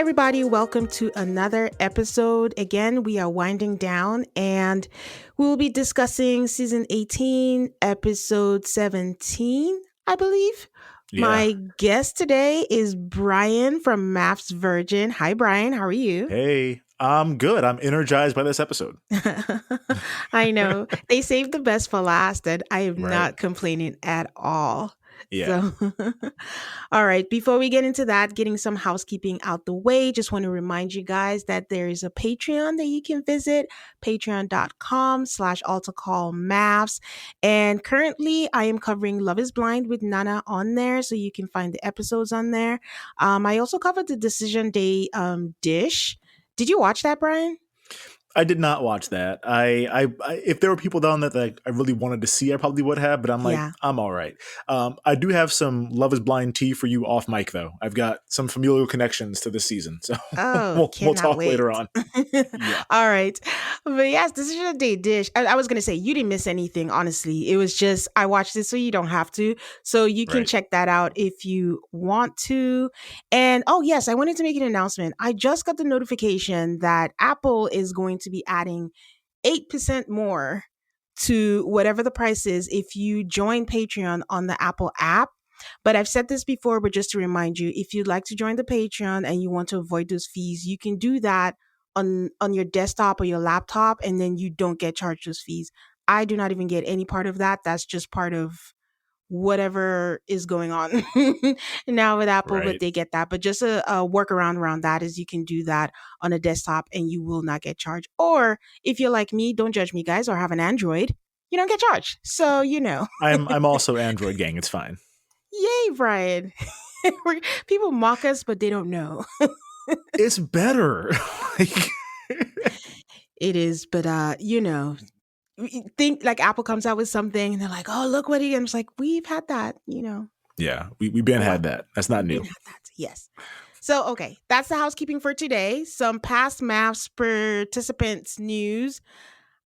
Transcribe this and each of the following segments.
everybody. Welcome to another episode. Again, we are winding down and we'll be discussing season 18, episode 17, I believe. Yeah. My guest today is Brian from MAFS Virgin. Hi, Brian. How are you? Hey, I'm good. I'm energized by this episode. I know. They saved the best for last, and I am Right. not complaining at all. Yeah. So, all right, before we get into that, getting some housekeeping out the way, just want to remind you guys that there is a Patreon that you can visit, patreon.com/altacallmavs. And currently, I am covering Love is Blind with Nana on there, so you can find the episodes on there. I also covered the Decision Day dish. Did you watch that, Brian? I did not watch that. I if there were people down there that I really wanted to see, I probably would have, but I'm like, Yeah. I'm all right. I do have some Love is Blind tea for you off mic, though. I've got some familial connections to this season, so Oh, we'll cannot talk wait. later on. Yeah. All right. But yes, this is a day dish. I was going to say, you didn't miss anything, honestly. It was just, I watched it so you don't have to. So you can Right. check that out if you want to. And oh, yes, I wanted to make an announcement. I just got the notification that Apple is going to be adding 8% more to whatever the price is if you join Patreon on the Apple app. But I've said this before, but just to remind you, if you'd like to join the Patreon and you want to avoid those fees, you can do that on your desktop or your laptop, and then you don't get charged those fees. I do not even get any part of that. That's just part of whatever is going on now with Apple, but Right. they get that. But just a workaround around that is you can do that on a desktop and you will not get charged. Or if you're like me, don't judge me, guys, or have an Android, you don't get charged. So, I'm also Android gang. It's fine. Yay, Brian. People mock us, but they don't know. It's better. Like, It is, but think like Apple comes out with something and they're like, "Oh, look what he," and it's like, "We've had that, yeah, we've been Oh, well, had that. That's not we've been new. had that." Yes. So, okay, that's the housekeeping for today. Some past MAFS participants news.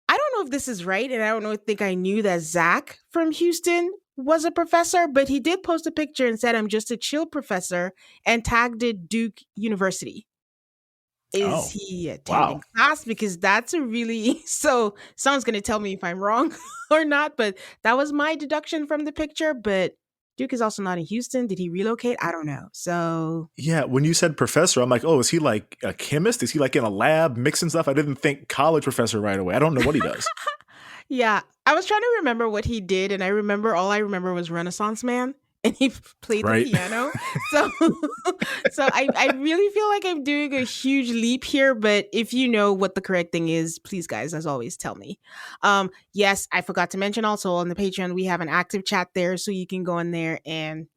I don't know if this is right, and I don't know. Think I knew that Zach from Houston was a professor, but he did post a picture and said, "I'm just a chill professor," and tagged it Duke University. Is Oh, he wow. attending class? Because that's a really so someone's gonna tell me if I'm wrong or not, but that was my deduction from the picture. But Duke is also not in Houston. Did he relocate? I don't know. So Yeah, when you said professor, I'm like, oh, is he like a chemist? Is he like in a lab mixing stuff? I didn't think college professor right away. I don't know what he does. yeah, I was trying to remember what he did, and all I remember was Renaissance Man, and he played the Right. piano. So, so I really feel like I'm doing a huge leap here. But if you know what the correct thing is, please, guys, as always, tell me. Yes, I forgot to mention also on the Patreon we have an active chat there, so you can go in there and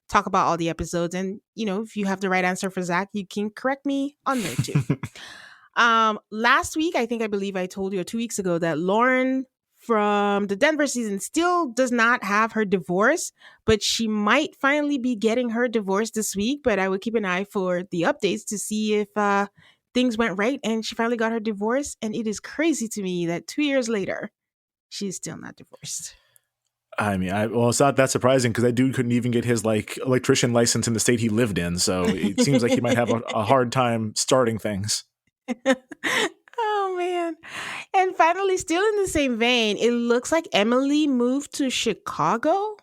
talk about all the episodes, and if you have the right answer for Zach, you can correct me on there too. Last week, I believe I told you, or 2 weeks ago, that Lauren from the Denver season still does not have her divorce, but she might finally be getting her divorce this week. But I would keep an eye for the updates to see if things went right and she finally got her divorce. And it is crazy to me that 2 years later, she's still not divorced. I mean, well, it's not that surprising because that dude couldn't even get his like electrician license in the state he lived in. So it seems like he might have a hard time starting things. Oh man. And finally, still in the same vein, it looks like Emily moved to Chicago.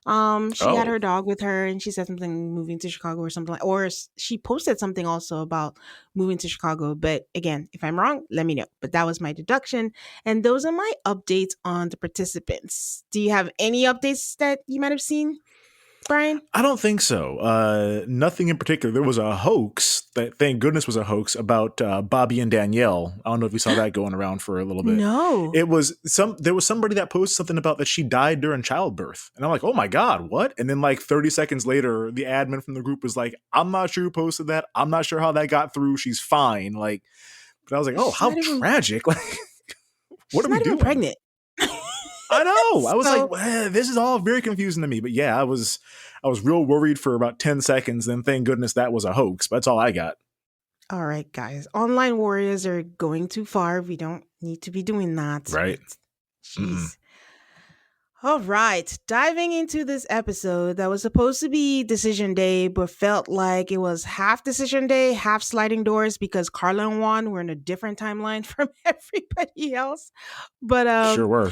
She had Oh, her dog with her and she said something moving to Chicago or something like, or she posted something also about moving to Chicago. But again, if I'm wrong, let me know. But that was my deduction. And those are my updates on the participants. Do you have any updates that you might have seen, Brian? I don't think so. Nothing in particular. There was a hoax that, thank goodness, was a hoax about Bobby and Danielle. I don't know if you saw that going around for a little bit. No. There was somebody that posted something about that she died during childbirth, and I'm like, oh my god, what? And then like 30 seconds later, the admin from the group was like, I'm not sure who posted that. I'm not sure how that got through. She's fine. Like, but I was like, oh, She's how not even tragic. Like, what she's are we not even doing? pregnant. I know. I was like, So well, this is all very confusing to me. But yeah, I was real worried for about 10 seconds. Then thank goodness that was a hoax. But that's all I got. all right, guys. Online warriors are going too far. We don't need to be doing that. Right. Mm-mm. Jeez. All right, diving into this episode that was supposed to be decision day, but felt like it was half decision day, half sliding doors because Carla and Juan were in a different timeline from everybody else. But Sure were.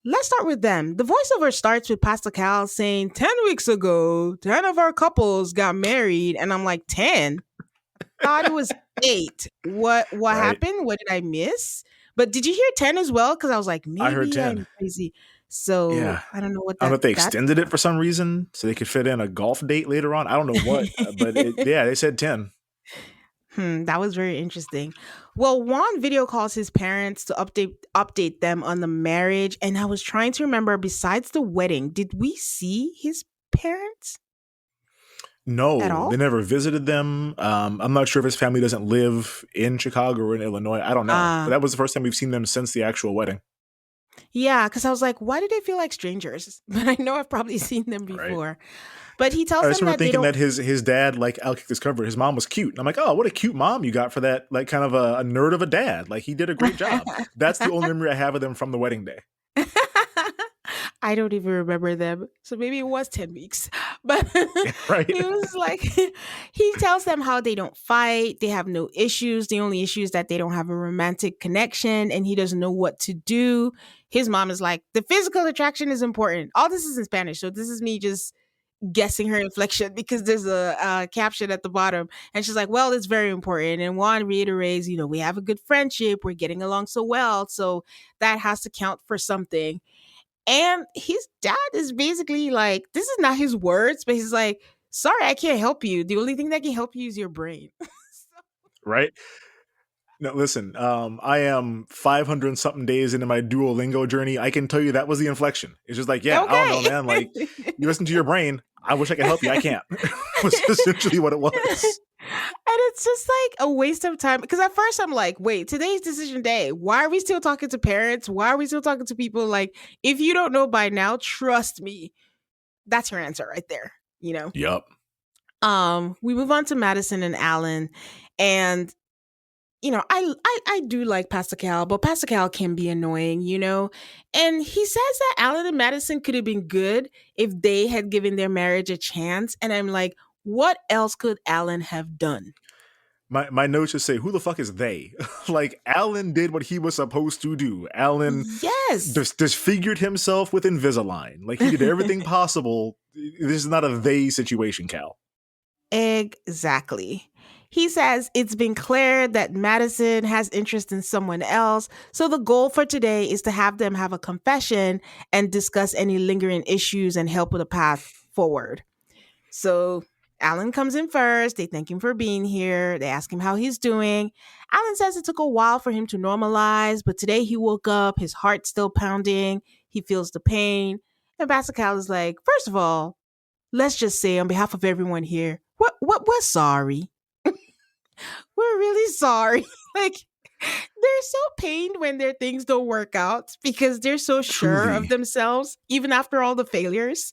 let's start with them. The voiceover starts with Pastor Cal saying, 10 weeks ago, 10 of our couples got married. And I'm like, 10? Thought it was 8. What Right. happened? What did I miss? But did you hear 10 as well? Because I was like, I heard maybe 10. I'm crazy. So Yeah. I don't know what I don't know if they that extended it for some reason so they could fit in a golf date later on. I don't know what, but yeah, they said 10. That was very interesting. Well, Juan video calls his parents to update them on the marriage, and I was trying to remember. Besides the wedding, did we see his parents at No, they all? never visited them. I'm not sure if his family doesn't live in Chicago or in Illinois. I don't know. But Uh that was the first time we've seen them since the actual wedding. yeah, because I was like, why do they feel like strangers? But I know I've probably seen them Right. before. But he I tells just them remember that they thinking don't. that his dad, like Al kicked his cover, his mom was cute. And I'm like, oh, what a cute mom you got for that, like kind of a nerd of a dad. Like he did a great job. That's the only memory I have of them from the wedding day. I don't even remember them. So maybe it was 10 weeks. But Right. he was like, he tells them how they don't fight, they have no issues. The only issue is that they don't have a romantic connection and he doesn't know what to do. His mom is like, the physical attraction is important. All this is in Spanish. So this is me just guessing her inflection because there's a caption at the bottom. And she's like, well, it's very important. And Juan reiterates, we have a good friendship. We're getting along so well. So that has to count for something. And his dad is basically like, this is not his words, but he's like, sorry, I can't help you. The only thing that can help you is your brain. Right. No, listen, I am 500 and something days into my Duolingo journey. I can tell you that was the inflection. It's just like, yeah, I don't know, Okay. man. Like, you listen to your brain. I wish I could help you. I can't. Was essentially what it And was. it's just like a waste of time. Because at first I'm like, wait, today's decision day. Why are we still talking to parents? Why are we still talking to people? Like, if you don't know by now, trust me, that's your answer right there. You know? Yup. We move on to Madison and Alan. And I do like Pascal, but Pascal can be annoying. And he says that Alan and Madison could have been good if they had given their marriage a chance. And I'm like, what else could Alan have done? My notes just say, who the fuck is they? Like, Alan did what he was supposed to do. Alan Yes. disfigured himself with Invisalign. Like, he did everything possible. This is not a they situation, Cal. Exactly. He says it's been clear that Madison has interest in someone else. So the goal for today is to have them have a confession and discuss any lingering issues and help with a path forward. So Alan comes in first. They thank him for being here. They ask him how he's doing. Alan says it took a while for him to normalize, but today he woke up, his heart's still pounding. He feels the pain. And Pascal is like, first of all, let's just say on behalf of everyone here, we're sorry. We're really sorry. Like, they're so pained when their things don't work out because they're so sure of Truly. themselves, even after all the failures.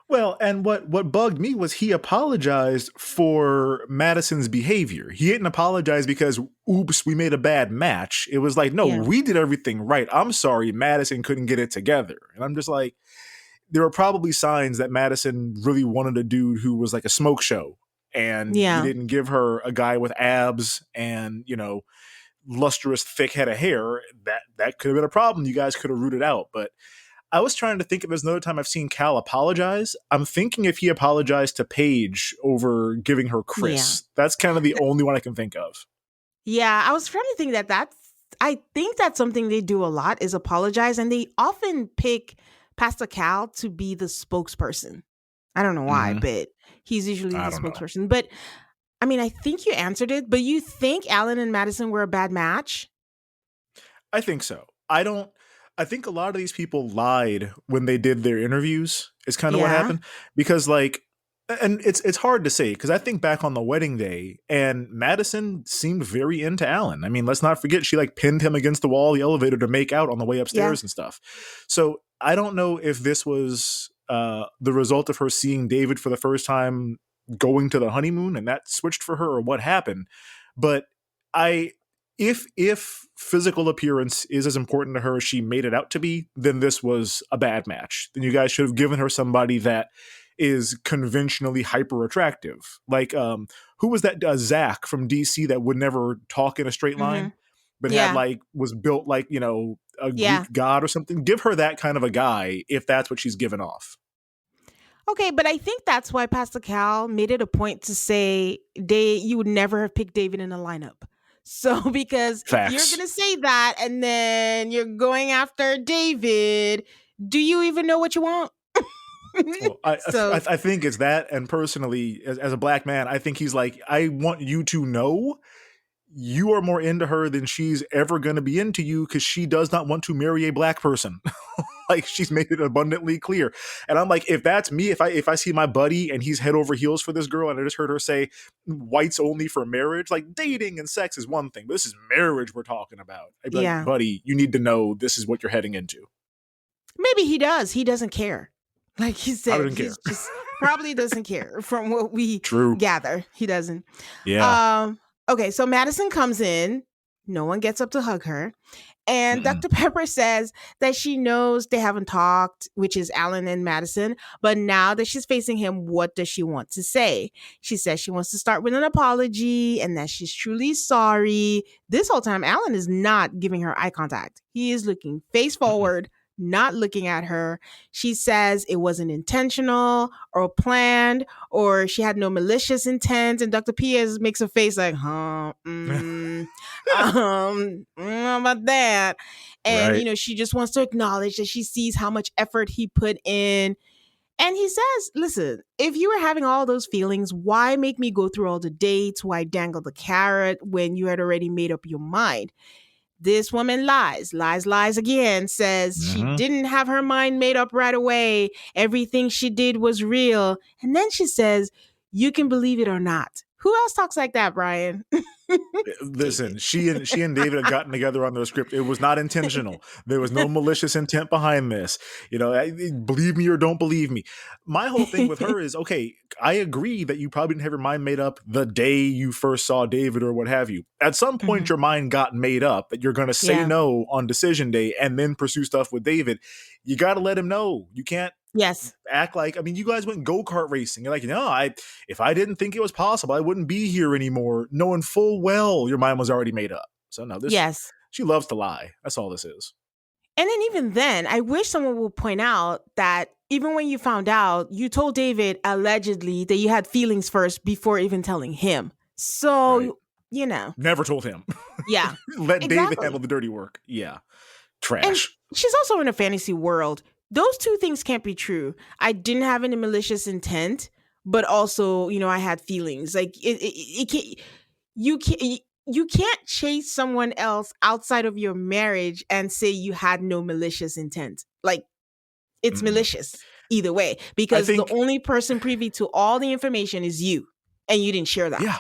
Well, and what bugged me was he apologized for Madison's behavior. He didn't apologize because, oops, we made a bad match. It was like, no, Yeah. we did everything right. I'm sorry Madison couldn't get it together. And I'm just like, there were probably signs that Madison really wanted a dude who was like a smoke show. And you Yeah. didn't give her a guy with abs and, lustrous, thick head of hair. That could have been a problem you guys could have rooted out. But I was trying to think if there's another time I've seen Cal apologize. I'm thinking if he apologized to Paige over giving her Yeah. Chris. That's kind of the only one I can think of. Yeah. I was trying to think I think that's something they do a lot is apologize. And they often pick Pastor Cal to be the spokesperson. I don't know why, Mm-hmm. but he's usually I the don't know. spokesperson. But I mean, I think you answered it, but you think Alan and Madison were a bad match? I think so. I think a lot of these people lied when they did their interviews, is kind of what Yeah. happened. Because and it's hard to say because I think back on the wedding day and Madison seemed very into Alan. I mean, let's not forget she like pinned him against the wall of the elevator to make out on the way Yeah. upstairs and stuff. So I don't know if this was the result of her seeing David for the first time going to the honeymoon and that switched for her or what happened. But I if physical appearance is as important to her as she made it out to be, then this was a bad match. Then you guys should have given her somebody that is conventionally hyper attractive. Like who was that Zach from DC that would never talk in a straight Hmm. line, but had Yeah. like was built like, a Yeah. Greek god or something? Give her that kind of a guy if that's what she's given off. Okay, but I think that's why Pastor Cal made it a point to say you would never have picked David in a lineup. So because if you're Facts. gonna say that and then you're going after David, do you even know what you want? Well, So I think it's that, and personally, as a black man, I think he's like, I want you to know you are more into her than she's ever going to be into you because she does not want to marry a black person. Like she's made it abundantly clear. And I'm like, if that's me, if I see my buddy and he's head over heels for this girl, and I just heard her say whites only for marriage, like dating and sex is one thing, but this is marriage we're talking about. I'd be like, yeah, buddy, you need to know this is what you're heading into. maybe he does. He doesn't care. Like he I said, don't care. he's just probably doesn't care from what we True. gather. He doesn't. Yeah. Okay, so Madison comes in. No one gets up to hug her. And Mm-mm. Dr. Pepper says that she knows they haven't talked, which is Alan and Madison. But now that she's facing him, what does she want to say? She says she wants to start with an apology and that she's truly sorry. This whole time, Alan is not giving her eye contact. He is looking face Mm-mm. forward, not looking at her. She says it wasn't intentional or planned or she had no malicious intent. And Dr. Piers makes a face like, huh, about that. And, Right. she just wants to acknowledge that she sees how much effort he put in. And he says, listen, if you were having all those feelings, why make me go through all the dates? Why dangle the carrot when you had already made up your mind? This woman lies again, says she Mm-hmm. didn't have her mind made up right away. Everything she did was real. And then she says, you can believe it or not. Who else talks like that, Brian? Listen, David. she and David had gotten together on the script. It was not intentional. There was no malicious intent behind this. Believe me or don't believe me. My whole thing with her is, okay, I agree that you probably didn't have your mind made up the day you first saw David or what have you. At some point, Mhm. your mind got made up that you're going to say Yeah. no on decision day and then pursue stuff with David. You got to let him know. You can't Yes. act like, I mean, you guys went go-kart racing. You're like, if I didn't think it was possible, I wouldn't be here anymore, knowing full well your mind was already made up. So no, Yes. she loves to lie. That's all this is. And then even then, I wish someone would point out that even when you found out, you told David allegedly that you had feelings first before even telling him. Right. So, Never told him. yeah, Let David handle exactly. the dirty work. Yeah. And Trash. she's also in a fantasy world. Those two things can't be true. I didn't have any malicious intent, but also, I had feelings. Like it can't, you can't chase someone else outside of your marriage and say you had no malicious intent. Like it's Mm-mm. malicious either way I because the think, only person privy to all the information is you and you didn't share that. yeah.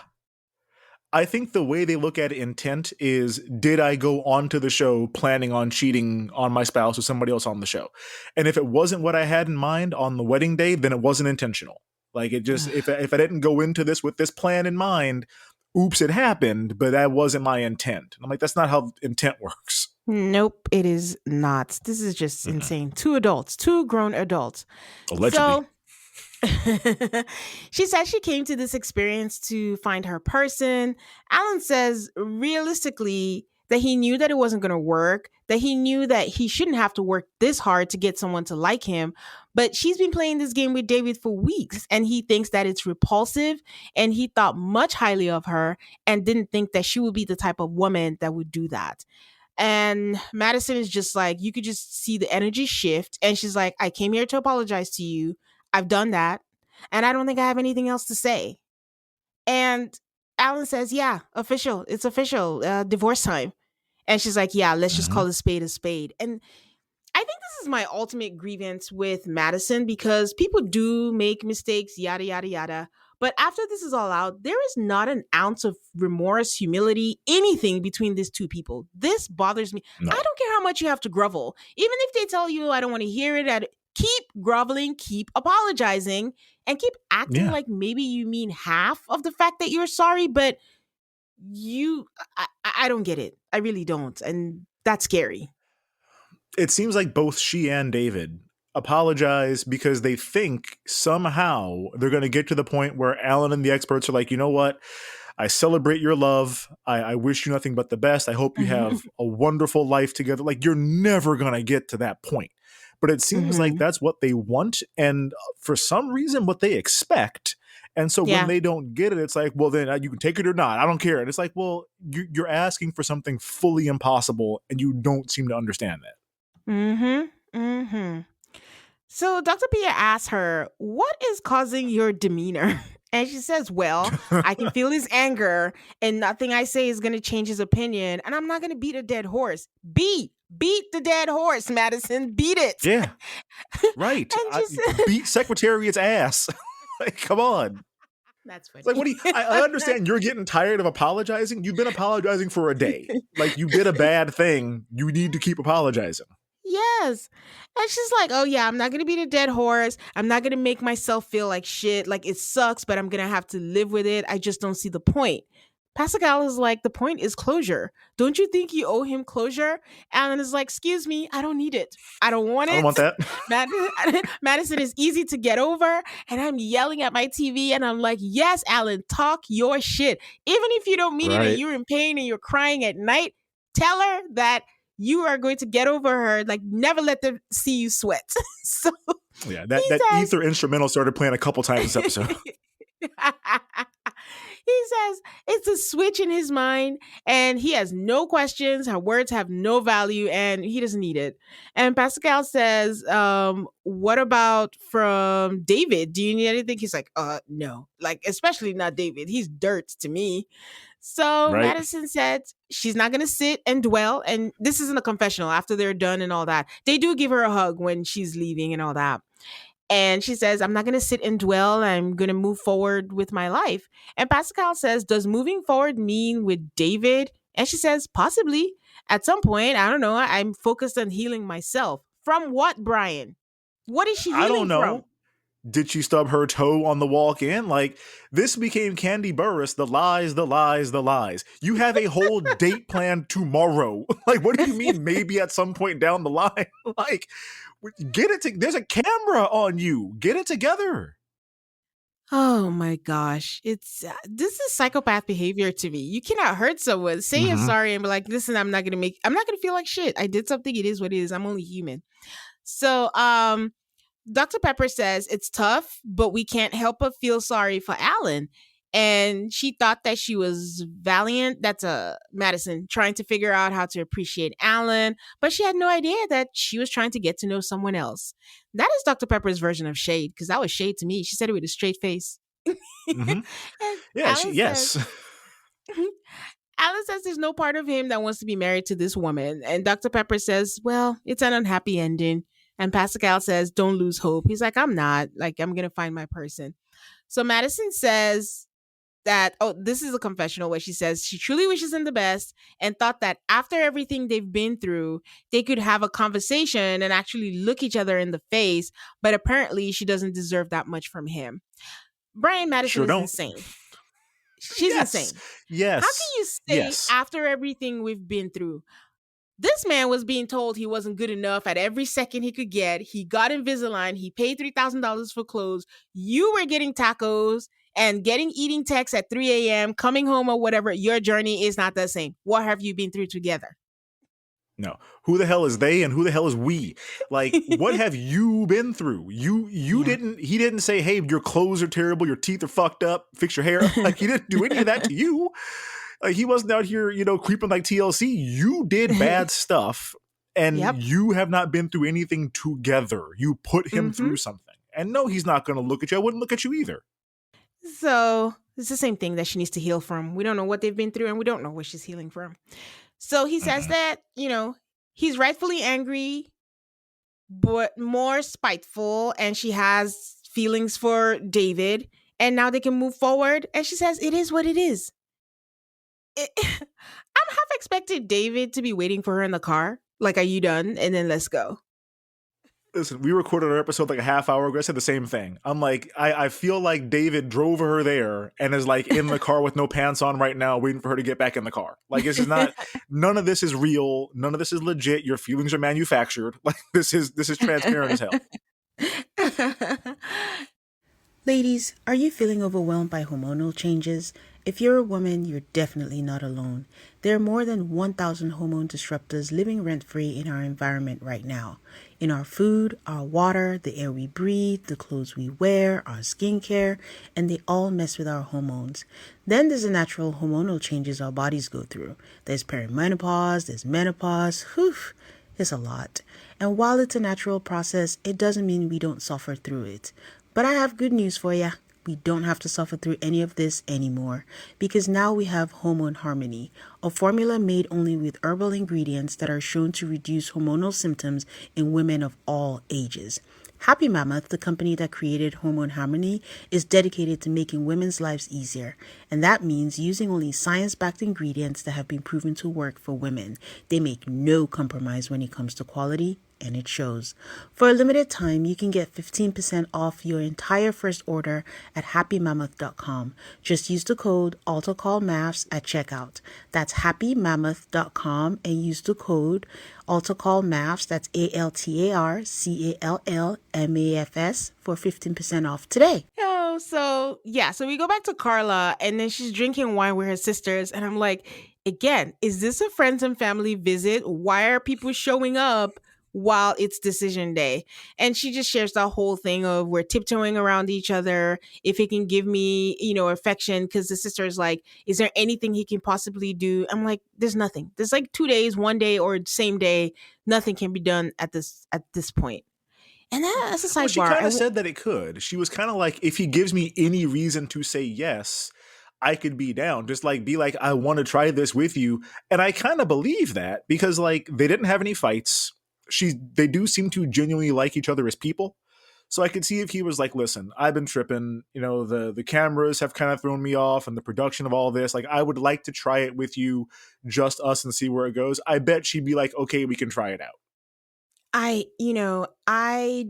I think the way they look at intent is, did I go onto the show planning on cheating on my spouse or somebody else on the show? And if it wasn't what I had in mind on the wedding day, then it wasn't intentional. Like it just, if I didn't go into this with this plan in mind, oops, it happened, but that wasn't my intent. And I'm like, that's not how intent works. Nope, it is not. This is just Mm-mm. insane. Two grown adults. Allegedly. So she says she came to this experience to find her person. Alan says realistically that he knew that it wasn't going to work, that he knew that he shouldn't have to work this hard to get someone to like him. But she's been playing this game with David for weeks and he thinks that it's repulsive and he thought much highly of her and didn't think that she would be the type of woman that would do that. And Madison is just like, you could just see the energy shift. And she's like, I came here to apologize to you. I've done that. And I don't think I have anything else to say. And Alan says, yeah, official. It's official. Divorce time. And she's like, yeah, let's just Mm-hmm. call a spade a spade. And I think this is my ultimate grievance with Madison because people do make mistakes, yada, yada, yada. But after this is all out, there is not an ounce of remorse, humility, anything between these two people. This bothers me. I No. don't care how much you have to grovel. Even if they tell you, I don't want to hear it, keep groveling, keep apologizing, and keep acting Yeah. like maybe you mean half of the fact that you're sorry, but you I don't get it. I really don't. And that's scary. It seems like both she and David apologize because they think somehow they're going to get to the point where Alan and the experts are like, you know what? I celebrate your love. I wish you nothing but the best. I hope you have Mhm. a wonderful life together. Like, you're never going to get to that point. But it seems like Mhm. that's what they want. And for some reason, what they expect. And so when Yeah. they don't get it, it's like, well, then you can take it or not. I don't care. And it's like, well, you're asking for something fully impossible, and you don't seem to understand Mhm. Mhm. So Dr. Pia asks her, "What is causing your demeanor?" And she says, "Well, I can that. feel his anger, and nothing I say is going to change his opinion, and I'm not going to beat a dead horse. Beat the dead horse, Madison. Beat it." Yeah, right. And she said, Beat Secretariat's ass. Like, come on. "That's It's like, what funny." do you? I understand you're getting tired of apologizing. You've been apologizing for a day. Like, you did a bad thing. You need to keep apologizing. Yes. And she's like, "Oh, yeah, I'm not going to beat a dead horse. I'm not going to make myself feel like shit. Like it sucks, but I'm going to have to live with it. I just don't see the point." Pascal is like, "The point is closure. Don't you think you owe him closure?" Alan is like, "Excuse me, I don't need it. I don't want I don't it." want that. Madison is easy to get over. And I'm yelling at my TV and I'm like, "Yes, Alan, talk your shit. Even if you don't mean it and Right. you're in pain and you're crying at night, tell her that you are going to get over her. Like, never let them see you sweat." So Yeah. he That says, ether instrumental started playing a couple times this episode. he says it's a switch in his mind and he has no questions. Her words have no value and he doesn't need it. And Pascal says, "What about from David? Do you need anything?" He's like, no. Like, especially not David. He's dirt to me. So Right. Madison said she's not going to sit and dwell. And this isn't a confessional after they're done and all that. They do give her a hug when she's leaving and all that. And she says, "I'm not going to sit and dwell. I'm going to move forward with my life." And Pascal says, "Does moving forward mean with David?" And she says, "Possibly. At some point, I don't know. I'm focused on healing myself." From what, Brian? What is she I don't healing from? know. Did she stub her toe on the walk in? Like, this became Candy Burris, the lies, the lies, the lies. You have a whole date planned tomorrow. Like, what do you mean maybe at some point down the line? Like, get it there's a camera on you. Get it together. Oh my gosh. It's this is psychopath behavior to me. You cannot hurt someone. Say you're Mm-hmm. sorry and be like, "Listen, I'm not going to feel like shit. I did something. It is what it is. I'm only human." So, Dr. Pepper says it's tough, but we can't help but feel sorry for Alan. And she thought that she was valiant. That's a Madison trying to figure out how to appreciate Alan, but she had no idea that she was trying to get to know someone else. That is Dr. Pepper's version of shade, because that was shade to me. She said it with a straight face. Mm-hmm. And Yeah, Alan says, yes. Alan says there's no part of him that wants to be married to this woman. And Dr. Pepper says, "Well, it's an unhappy ending." And Pascal says, "Don't lose hope." He's like, "I'm not. Like, I'm going to find my person." So Madison says that, oh, this is a confessional where she says she truly wishes him the best and thought that after everything they've been through, they could have a conversation and actually look each other in the face. But apparently, she doesn't deserve that much from him. Brian Madison Sure is don't. insane. She's Yes. insane. How can Yes. you say Yes. after everything we've been through? This man was being told he wasn't good enough at every second he could get. He got Invisalign. He paid $3,000 for clothes. You were getting tacos and getting eating texts at 3 a.m., coming home or whatever. Your journey is not the same. What have you been through together? No. Who the hell is they and who the hell is we? Like, what have you been through? You Yeah. didn't he didn't say, "Hey, your clothes are terrible, your teeth are fucked up, fix your hair." Like, he didn't do any of that to you. Like, he wasn't out here, creeping like TLC. You did bad stuff and Yep. you have not been through anything together. You put him Hmm. through something. And no, he's not going to look at you. I wouldn't look at you either. So it's the same thing that she needs to heal from. We don't know what they've been through and we don't know what she's healing from. So he says Mm-mm. that, he's rightfully angry but more spiteful, and she has feelings for David, and now they can move forward. And she says, "It is what it is." I'm half expected David to be waiting for her in the car. Like, "Are you done?" And then let's go. Listen, we recorded our episode like a half hour ago. I said the same thing. I'm like, I feel like David drove her there and is like in the car with no pants on right now, waiting for her to get back in the car. Like, this is not, none of this is real. None of this is legit. Your feelings are manufactured. Like, this is transparent as hell. Ladies, are you feeling overwhelmed by hormonal changes? If you're a woman, you're definitely not alone. There are more than 1,000 hormone disruptors living rent free in our environment right now. In our food, our water, the air we breathe, the clothes we wear, our skincare, and they all mess with our hormones. Then there's the natural hormonal changes our bodies go through. There's perimenopause, there's menopause. Whew, it's a lot. And while it's a natural process, it doesn't mean we don't suffer through it. But I have good news for you. We don't have to suffer through any of this anymore because now we have Hormone Harmony, a formula made only with herbal ingredients that are shown to reduce hormonal symptoms in women of all ages. Happy Mammoth, the company that created Hormone Harmony, is dedicated to making women's lives easier, and that means using only science-backed ingredients that have been proven to work for women. They make no compromise when it comes to quality, and it shows. For a limited time, you can get 15% off your entire first order at happymammoth.com. Just use the code AltaCallMAFS at checkout. That's happymammoth.com and use the code AltaCallMAFS, that's AltaCallMAFS for 15% off today. So we go back to Carla and then she's drinking wine with her sisters and I'm like, again, is this a friends and family visit? Why are people showing up while it's decision day? And she just shares the whole thing of we're tiptoeing around each other. If he can give me, affection, because the sister is like, is there anything he can possibly do? I'm like, there's nothing. There's like 2 days, one day, or same day. Nothing can be done at this point. And that's a Well, she sidebar. kind of said that it could. She was kind of like, if he gives me any reason to say yes, I could be down. Just like, be like, I want to try this with you. And I kind of believe that because like they didn't have any fights. They do seem to genuinely like each other as people. So I could see if he was like, listen, I've been tripping, the cameras have kind of thrown me off and the production of all this. Like, I would like to try it with you, just us, and see where it goes. I bet she'd be like, okay, we can try it out. I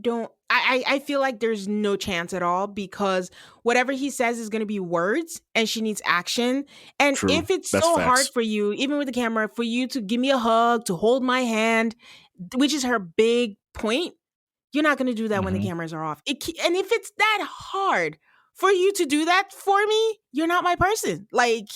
don't I feel like there's no chance at all because whatever he says is going to be words and she needs action. And True. if it's That's so hard facts. for you, even with the camera, for you to give me a hug, to hold my hand, which is her big point, you're not going to do that when the Hmm. cameras are off. And if it's that hard for you to do that for me, you're not my person. Like,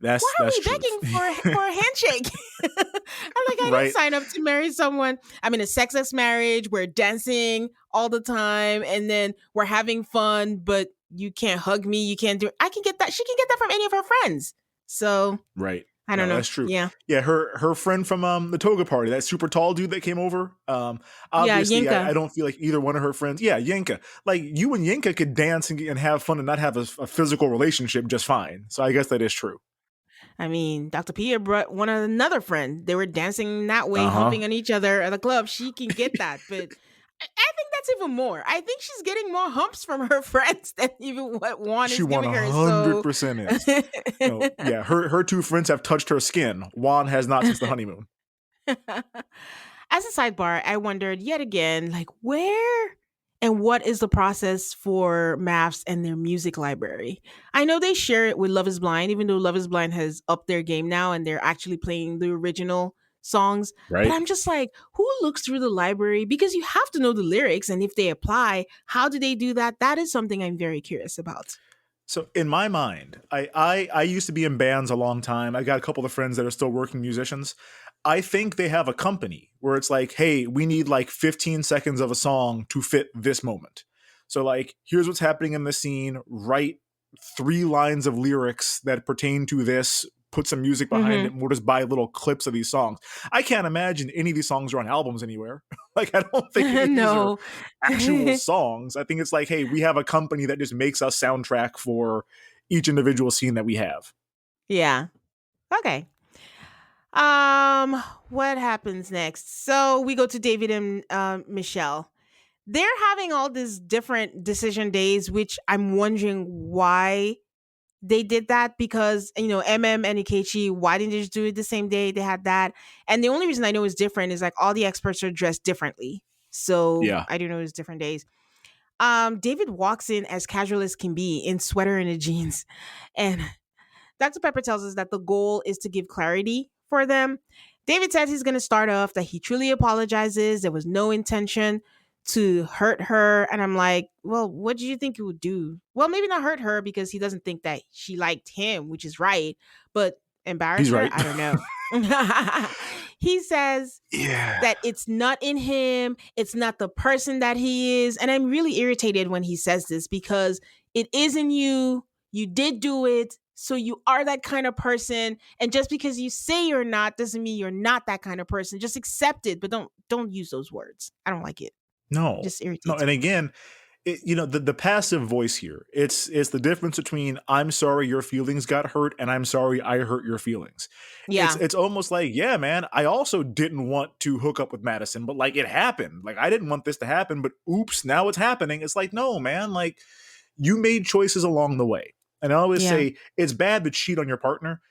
why are That's we truth. begging for a handshake? I'm like, I didn't Right. sign up to marry someone. I'm in a sexless marriage. We're dancing all the time, and then we're having fun. But you can't hug me. You can't do. I can get that. She can get that from any of her friends. So Right. I don't No, know. that's true. Yeah, Yeah, her friend from the toga party, that super tall dude that came over. yeah, Obviously, I Yinka. don't feel like either one of her friends. Yeah, Yinka. Like you and Yinka could dance and have fun and not have a physical relationship just fine. So I guess that is true. I mean, Dr. Pia brought another friend. They were dancing that way, Uh huh. humping on each other at the club. She can get that, but I think that's even more. I think she's getting more humps from her friends than even what Juan She is one giving her. hundred So, percent is. No, yeah, her two friends have touched her skin. Juan has not since the honeymoon. as a sidebar, I wondered yet again, like, where and what is the process for MAFS and their music library? I know they share it with Love is Blind, even though Love is Blind has upped their game now and they're actually playing the original songs. But Right. I'm just like, who looks through the library? Because you have to know the lyrics. And if they apply, how do they do that? That is something I'm very curious about. So in my mind, I used to be in bands a long time. I got a couple of friends that are still working musicians. I think they have a company where it's like, hey, we need like 15 seconds of a song to fit this moment. So like, here's what's happening in the scene. Write 3 lines of lyrics that pertain to this. Put some music behind it, Hmm. and we'll just buy little clips of these songs. I can't imagine any of these songs are on albums anywhere. Like, I don't think any of these are No. actual songs. I think it's like, hey, we have a company that just makes us soundtrack for each individual scene that we have. Yeah. Okay. What happens next? So we go to David and Michelle. They're having all these different decision days, which I'm wondering why they did that because MM and Ikechi, why didn't they just do it the same day they had that? And the only reason I know it's different is like all the experts are dressed differently. So Yeah. I do know it's different days. David walks in as casual as can be in sweater and a jeans. And Dr. Pepper tells us that the goal is to give clarity for them. David says he's going to start off that he truly apologizes. There was no intention to hurt her. And I'm like, well, what do you think it would do? Well, maybe not hurt her because he doesn't think that she liked him, which is right, but embarrass He's her? right. I don't know. He says Yeah. that it's not in him, it's not the person that he is. And I'm really irritated when he says this because it is in you. You did do it. So you are that kind of person. And just because you say you're not doesn't mean you're not that kind of person. Just accept it, but don't use those words. I don't like it. It No. just No. irritates And me. again, the passive voice here, it's the difference between I'm sorry your feelings got hurt and I'm sorry I hurt your feelings. it's Yeah. it's almost like, yeah, man, I also didn't want to hook up with Madison, but like it happened. Like I didn't want this to happen, but oops, now it's happening. It's like, no, man, like you made choices along the way. And I always Yeah. say it's bad to cheat on your partner.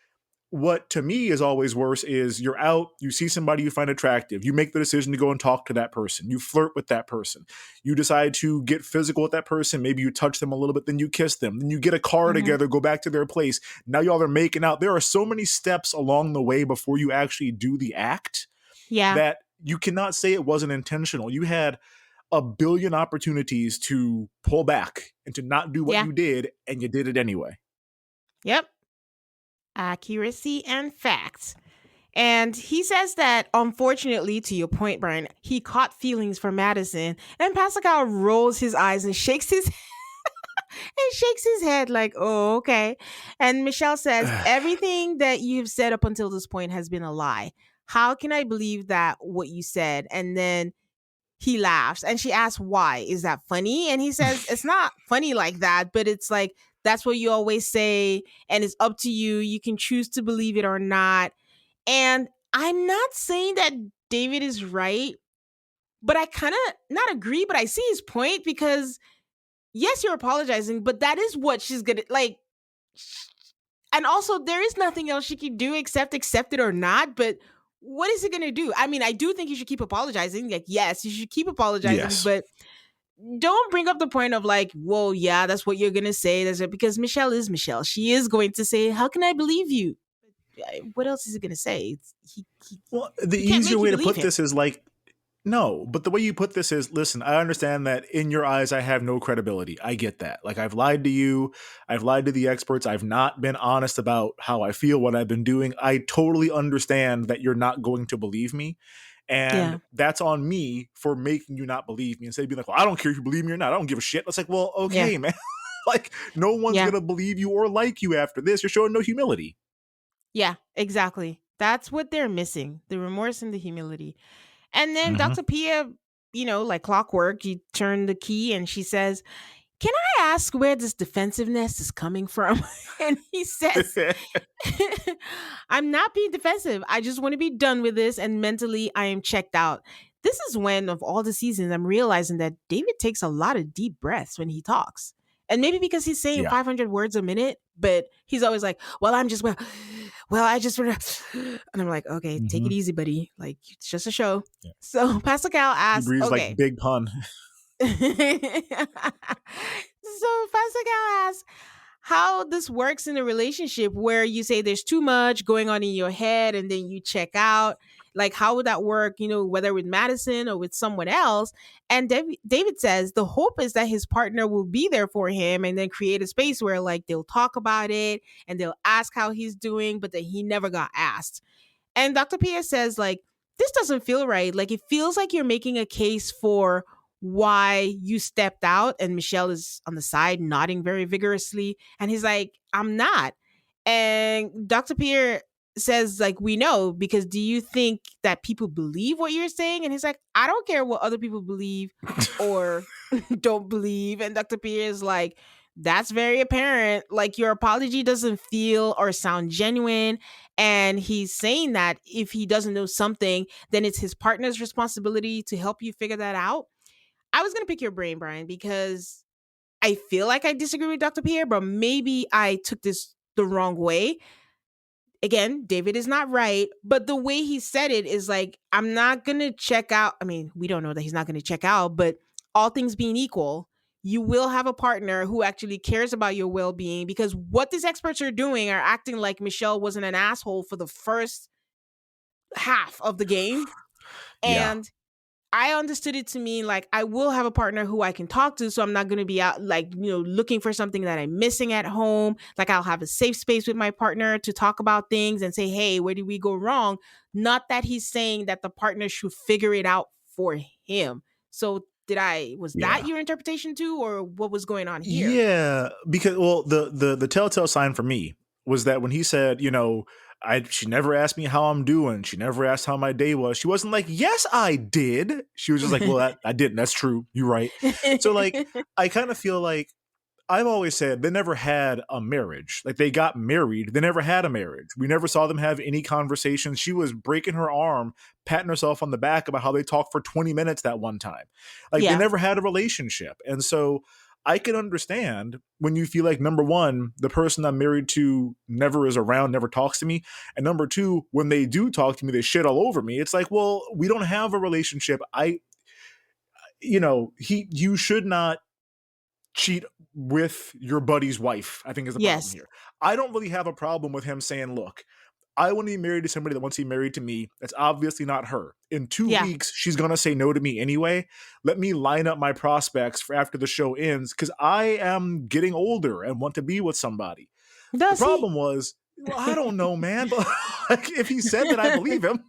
What to me is always worse is you're out, you see somebody you find attractive, you make the decision to go and talk to that person, you flirt with that person, you decide to get physical with that person, maybe you touch them a little bit, then you kiss them, then you get a car Hmm. together, go back to their place. Now y'all are making out. There are so many steps along the way before you actually do the act Yeah. that you cannot say it wasn't intentional. You had a billion opportunities to pull back and to not do what Yeah. you did, and you did it anyway. Yep. Accuracy and facts. And he says that, unfortunately, to your point, Brian, he caught feelings for Madison. And Pascal rolls his eyes and shakes his head like, "Oh, okay." And Michelle says, "Everything that you've said up until this point has been a lie. How can I believe that what you said?" And then he laughs and she asks, "Why? Is that funny?" And he says, "It's not funny like that, but it's like that's what you always say and it's up to you. You can choose to believe it or not." And I'm not saying that David is right, but I kind of not agree, but I see his point because yes, you're apologizing, but that is what she's gonna like. And also, there is nothing else she can do except accept it or not. But what is it gonna do? I mean, I do think you should keep apologizing. Like, yes, you should keep apologizing, Yes. but don't bring up the point of like, well, yeah, that's what you're gonna say. That's it because Michelle is Michelle. She is going to say, "How can I believe you?" What else is he gonna say? Well, the He can't easier make you way to believe put him. this is like, no, but the way you put this is, listen, I understand that in your eyes, I have no credibility. I get that. Like, I've lied to you. I've lied to the experts. I've not been honest about how I feel, what I've been doing. I totally understand that you're not going to believe me. And Yeah, that's on me for making you not believe me. Instead of being like, well, I don't care if you believe me or not. I don't give a shit. It's like, well, yeah, okay, man. Like, no one's yeah, going to believe you or like you after this. You're showing no humility. yeah. Exactly. That's what they're missing: the remorse and the humility. And then Mm-hmm. Dr. Pia, like clockwork, you turn the key and she says, "Can I ask where this defensiveness is coming from?" And he says, "I'm not being defensive. I just want to be done with this. And mentally, I am checked out." This is when, of all the seasons, I'm realizing that David takes a lot of deep breaths when he talks. And maybe because he's saying Yeah. 500 words a minute, but he's always like, "Well, I just want to," and I'm like, "Okay, take Mm-hmm. it easy, buddy. Like, it's just a show." Yeah. So Pascal He asks, breathes like okay. Big Pun. So Pascal asks how this works in a relationship where you say there's too much going on in your head and then you check out. Like, how would that work, whether with Madison or with someone else? And David says the hope is that his partner will be there for him and then create a space where, like, they'll talk about it and they'll ask how he's doing, but that he never got asked. And Dr. Pia says, like, this doesn't feel right. Like, it feels like you're making a case for why you stepped out. And Michelle is on the side nodding very vigorously. And he's like, "I'm not." And Dr. Pierre says, like, "We know, because do you think that people believe what you're saying?" And he's like, "I don't care what other people believe or don't believe." And Dr. Pierre is like, "That's very apparent. Like, your apology doesn't feel or sound genuine." And he's saying that if he doesn't know something, then it's his partner's responsibility to help you figure that out. I was going to pick your brain, Brian, because I feel like I disagree with Dr. Pierre, but maybe I took this the wrong way. again, David is not right, but the way he said it is like, I'm not going to check out. I mean, we don't know that he's not going to check out, but all things being equal, you will have a partner who actually cares about your well being, because what these experts are doing are acting like Michelle wasn't an asshole for the first half of the game. Yeah. And I understood it to mean like, I will have a partner who I can talk to, so I'm not going to be out like, looking for something that I'm missing at home. Like, I'll have a safe space with my partner to talk about things and say, hey, where did we go wrong? Not that he's saying that the partner should figure it out for him. So was that Yeah. your interpretation too, or what was going on here? Yeah, because well, the telltale sign for me was that when he said, she never asked me how I'm doing. She never asked how my day was. She wasn't like, yes, I did. She was just like, well, I didn't. That's true. You're right. So like, I kind of feel like I've always said they never had a marriage. Like they got married, they never had a marriage. We never saw them have any conversations. She was breaking her arm, patting herself on the back about how they talked for 20 minutes that one time. Like they Yeah. never had a relationship. And so I can understand when you feel like, number one, the person I'm married to never is around, never talks to me. And number two, when they do talk to me, they shit all over me. It's like, well, we don't have a relationship. You should not cheat with your buddy's wife, I think is the problem Yes. here. I don't really have a problem with him saying, look, I want to be married to somebody that wants to be married to me. That's obviously not her. In 2 Yeah. weeks, she's going to say no to me anyway. Let me line up my prospects for after the show ends because I am getting older and want to be with somebody. The Does he? problem was, well, I don't know, man. But like, if he said that, I believe him.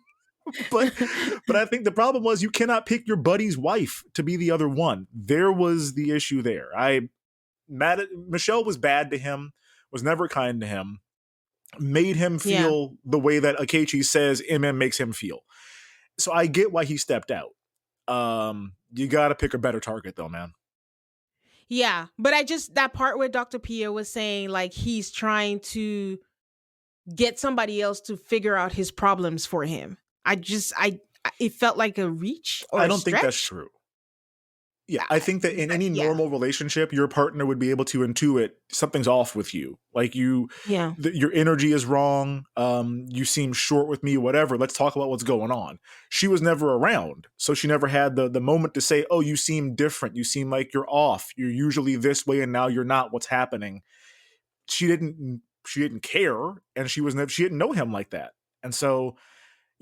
but I think the problem was you cannot pick your buddy's wife to be the other one. There was the issue there. Michelle was bad to him, was never kind to him, made him Yeah. feel the way that Ikechi says MM makes him feel. So I get why he stepped out. You got to pick a better target though, man. Yeah. But that part where Dr. Pia was saying like he's trying to get somebody else to figure out his problems for him. It felt like a reach or I a don't think that's stretch. true. Yeah, I think that in any Yeah. normal relationship, your partner would be able to intuit something's off with you. Like Yeah. your energy is wrong. You seem short with me, whatever. Let's talk about what's going on. She was never around, so she never had the moment to say, "Oh, you seem different. You seem like you're off. You're usually this way, and now you're not. What's happening?" She didn't care, and she didn't know him like that, and so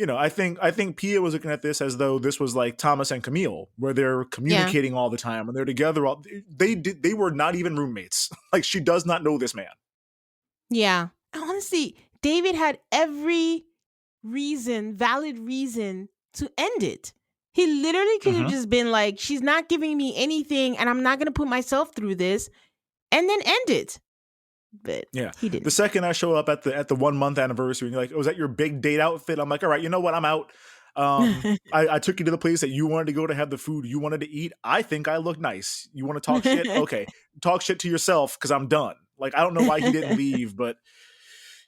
I think Pia was looking at this as though this was like Thomas and Camille, where they're Yeah. communicating all the time and they're together. They were not even roommates. Like she does not know this man. Yeah. Honestly, David had every valid reason to end it. He literally could have Mm-hmm. just been like, she's not giving me anything and I'm not going to put myself through this, and then end it. But Yeah. he The didn't. second I show up at the 1 month anniversary, and you're like, "Oh, was that your big date outfit?" I'm like, "All right, you know what? I'm out." I took you to the place that you wanted to go to have the food you wanted to eat. I think I look nice. You want to talk shit? Okay, talk shit to yourself because I'm done. Like I don't know why he didn't leave, but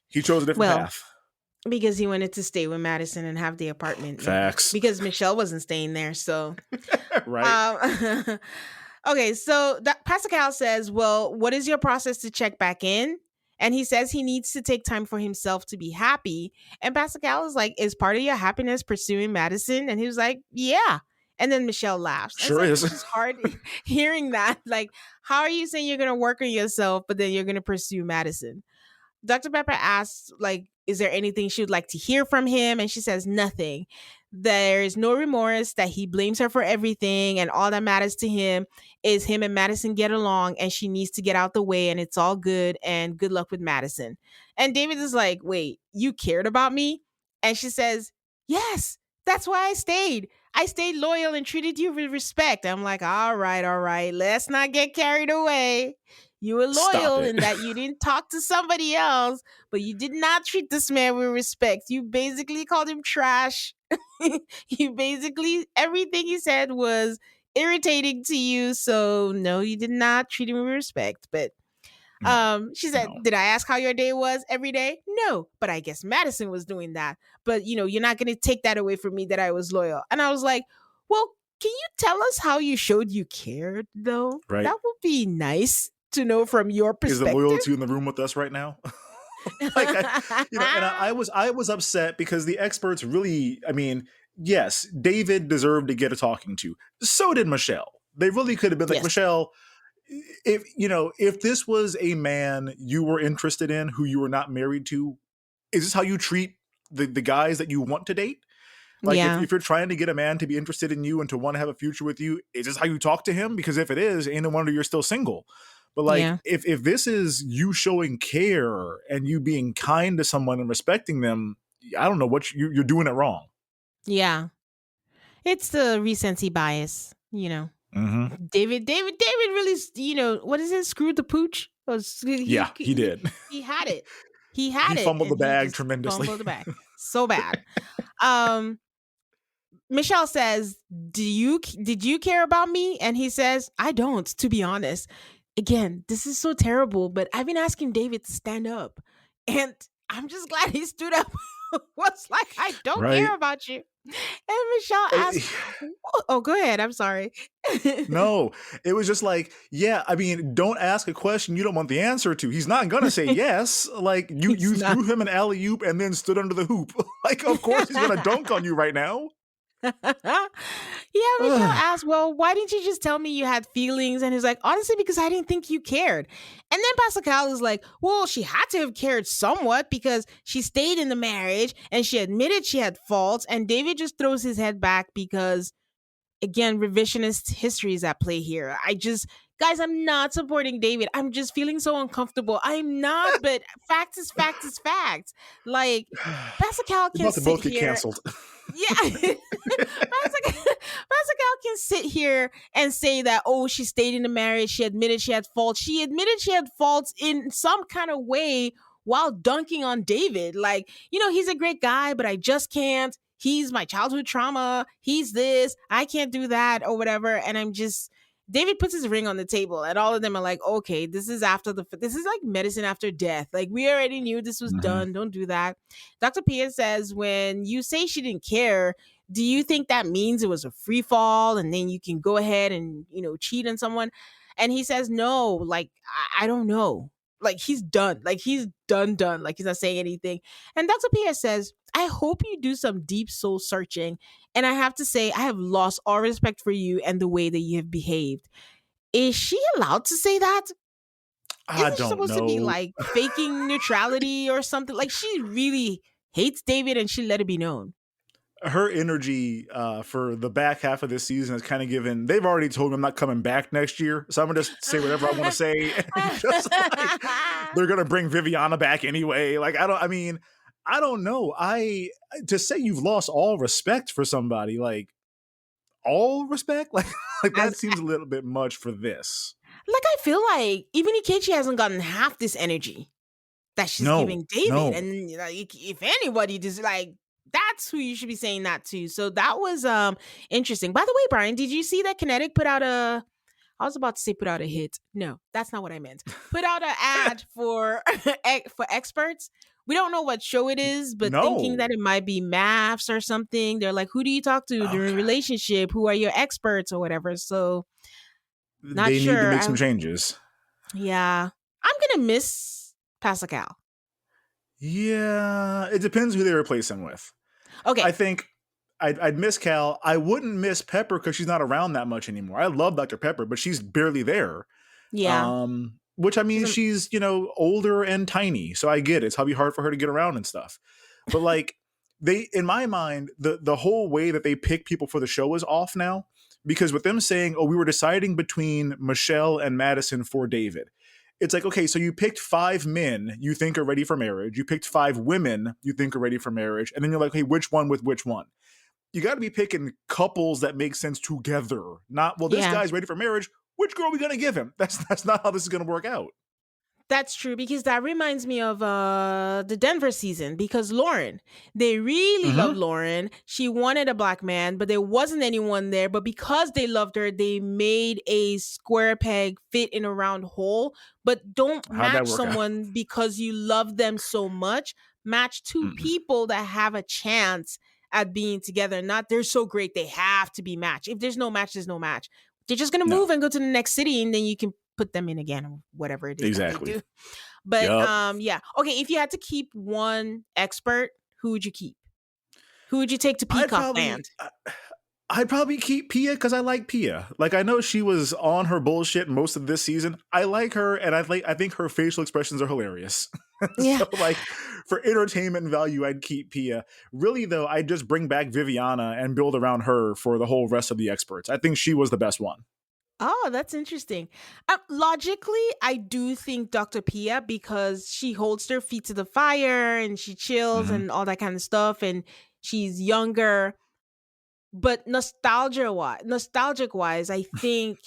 he chose a different Well, path. because he wanted to stay with Madison and have the apartment, and Facts, because Michelle wasn't staying there. So, right? um, okay. So that Pascal says, well, what is your process to check back in? And he says he needs to take time for himself to be happy. And Pascal is like, is part of your happiness pursuing Madison? And he was like, yeah. And then Michelle laughs. And it's Sure like, is. it's just hard hearing that. Like, how are you saying you're going to work on yourself, but then you're going to pursue Madison? Dr. Pepper asks, like, is there anything she would like to hear from him? And she says nothing. There's no remorse, that he blames her for everything, and all that matters to him is him and Madison get along, and she needs to get out the way, and it's all good, and good luck with Madison. And David is like, wait, you cared about me? And she says, yes, that's why I stayed. I stayed loyal and treated you with respect. I'm like, all right, let's not get carried away. You were Stop loyal it. in that you didn't talk to somebody else, but you did not treat this man with respect. You basically called him trash. You basically, everything he said was irritating to you. So no, you did not treat him with respect. But No, she no. said, did I ask how your day was every day? No, but I guess Madison was doing that. But you're not going to take that away from me that I was loyal. And I was like, well, can you tell us how you showed you cared, though? Right? That would be nice to know from your Is the perspective. loyalty in the room with us right now? like I was upset because the experts really, I mean, yes, David deserved to get a talking to. So did Michelle. They really could have been like, Yes. Michelle, if this was a man you were interested in who you were not married to, is this how you treat the guys that you want to date? Like Yeah. if you're trying to get a man to be interested in you and to want to have a future with you, is this how you talk to him? Because if it is, ain't no wonder you're still single. But like Yeah. if this is you showing care and you being kind to someone and respecting them, I don't know what you're doing it wrong. Yeah. It's the recency bias, Hmm. David really, what is it? Screwed the pooch. Yeah, he did. He had it. He He had it, fumbled the and he bag just tremendously. fumbled it back so bad. Um, Michelle says, did you care about me?" And he says, "I don't, to be honest." Again, this is so terrible, but I've been asking David to stand up, and I'm just glad he stood up. Was like, "I don't care Right? about you." And Michelle asked, "Oh, go ahead. I'm sorry." No, it was just like, yeah, I mean, don't ask a question you don't want the answer to. He's not gonna say yes. Like you He's not. threw him an alley oop and then stood under the hoop. Like, of course he's gonna dunk on you right now. Yeah, Michelle Ugh. asked, "Well, why didn't you just tell me you had feelings?" And he's like, "Honestly, because I didn't think you cared." And then Pascal is like, "Well, she had to have cared somewhat because she stayed in the marriage and she admitted she had faults." And David just throws his head back because, again, revisionist history is at play here. Guys, I'm not supporting David. I'm just feeling so uncomfortable. I'm not, but fact is fact is fact. Like, Pascal We're can about to sit both get here. canceled. Yeah. Pascal can sit here and say that, oh, she stayed in the marriage. She admitted she had faults. She admitted she had faults in some kind of way while dunking on David. Like, he's a great guy, but I just can't. He's my childhood trauma. He's this. I can't do that or whatever. And David puts his ring on the table, and all of them are like, okay, this is this is like medicine after death. Like, we already knew this was Mhm. done. Don't do that. Dr. Pia says, when you say she didn't care, do you think that means it was a free fall and then you can go ahead and, cheat on someone? And he says, no, like, I don't know. Like, he's done. Like, he's done. Like, he's not saying anything. And Dr. Pia says, I hope you do some deep soul searching. And I have to say, I have lost all respect for you and the way that you have behaved. Is she allowed to say that? I Isn't she don't supposed to be know. like faking neutrality or something? Like, she really hates David and she let it be known. Her energy for the back half of this season is kind of given. They've already told me I'm not coming back next year, so I'm gonna just say whatever I want to say, and just like they're gonna bring Viviana back anyway. Like I mean, I don't know. I to say you've lost all respect for somebody, like all respect, like As that seems a little bit much for this. I feel like even Ikechi hasn't gotten half this energy that she's No, giving David. no. And if anybody just like, that's who you should be saying that to. So that was interesting. By the way, Brian, did you see that Kinetic put out I was about to say put out a hit. No, that's not what I meant. Put out an ad for for experts. We don't know what show it is, but thinking that No. it might be MAFS or something. They're like, who do you talk to during a Okay. relationship? Who are your experts or whatever? So not They need to sure. make some changes. Yeah. I'm gonna miss Pascal. Yeah, it depends who they replace him with. I Okay. think I'd miss Cal. I wouldn't miss Pepper because she's not around that much anymore. I love Dr. Pepper, but she's barely there. Yeah. Which I She's mean, a, she's older and tiny, so I get it. It's probably hard for her to get around and stuff. But like they, in my mind, the whole way that they pick people for the show is off now because with them saying, "Oh, we were deciding between Michelle and Madison for David." It's like, okay, so you picked 5 men you think are ready for marriage. You picked 5 women you think are ready for marriage. And then you're like, hey, which one with which one? You got to be picking couples that make sense together. Not, well, this yeah. guy's ready for marriage. Which girl are we going to give him? That's not how this is going to work out. That's true because that reminds me of the Denver season because Lauren, they really loved Mm-hmm. Lauren. She wanted a black man, but there wasn't anyone there. But because they loved her, they made a square peg fit in a round hole. But don't How'd that match work out? someone because you love them so much. Match two Mm-mm. people that have a chance at being together. Not they're so great they have to be matched. If there's no match, there's no match. They're just gonna No, move and go to the next city, and then you can put them in again or whatever it is that they exactly. do. But Yup. yeah. Okay, if you had to keep one expert, who would you keep? Who would you take to I'd Peacock probably Land? I'd probably keep Pia because I like Pia. Like I know she was on her bullshit most of this season. I like her, and I think her facial expressions are hilarious. Yeah. So like for entertainment value, I'd keep Pia. Really though, I'd just bring back Viviana and build around her for the whole rest of the experts. I think she was the best one. Oh, that's interesting. Logically, I do think Dr. Pia because she holds her feet to the fire and she chills Hmm. and all that kind of stuff, and she's younger. But nostalgic wise, I think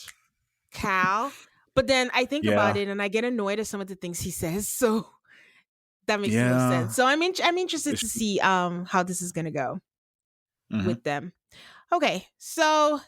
Cal. But then I think about Yeah, it and I get annoyed at some of the things he says. So that makes the most sense. yeah. So I'm interested to see how this is gonna go Hmm. with them. Okay, so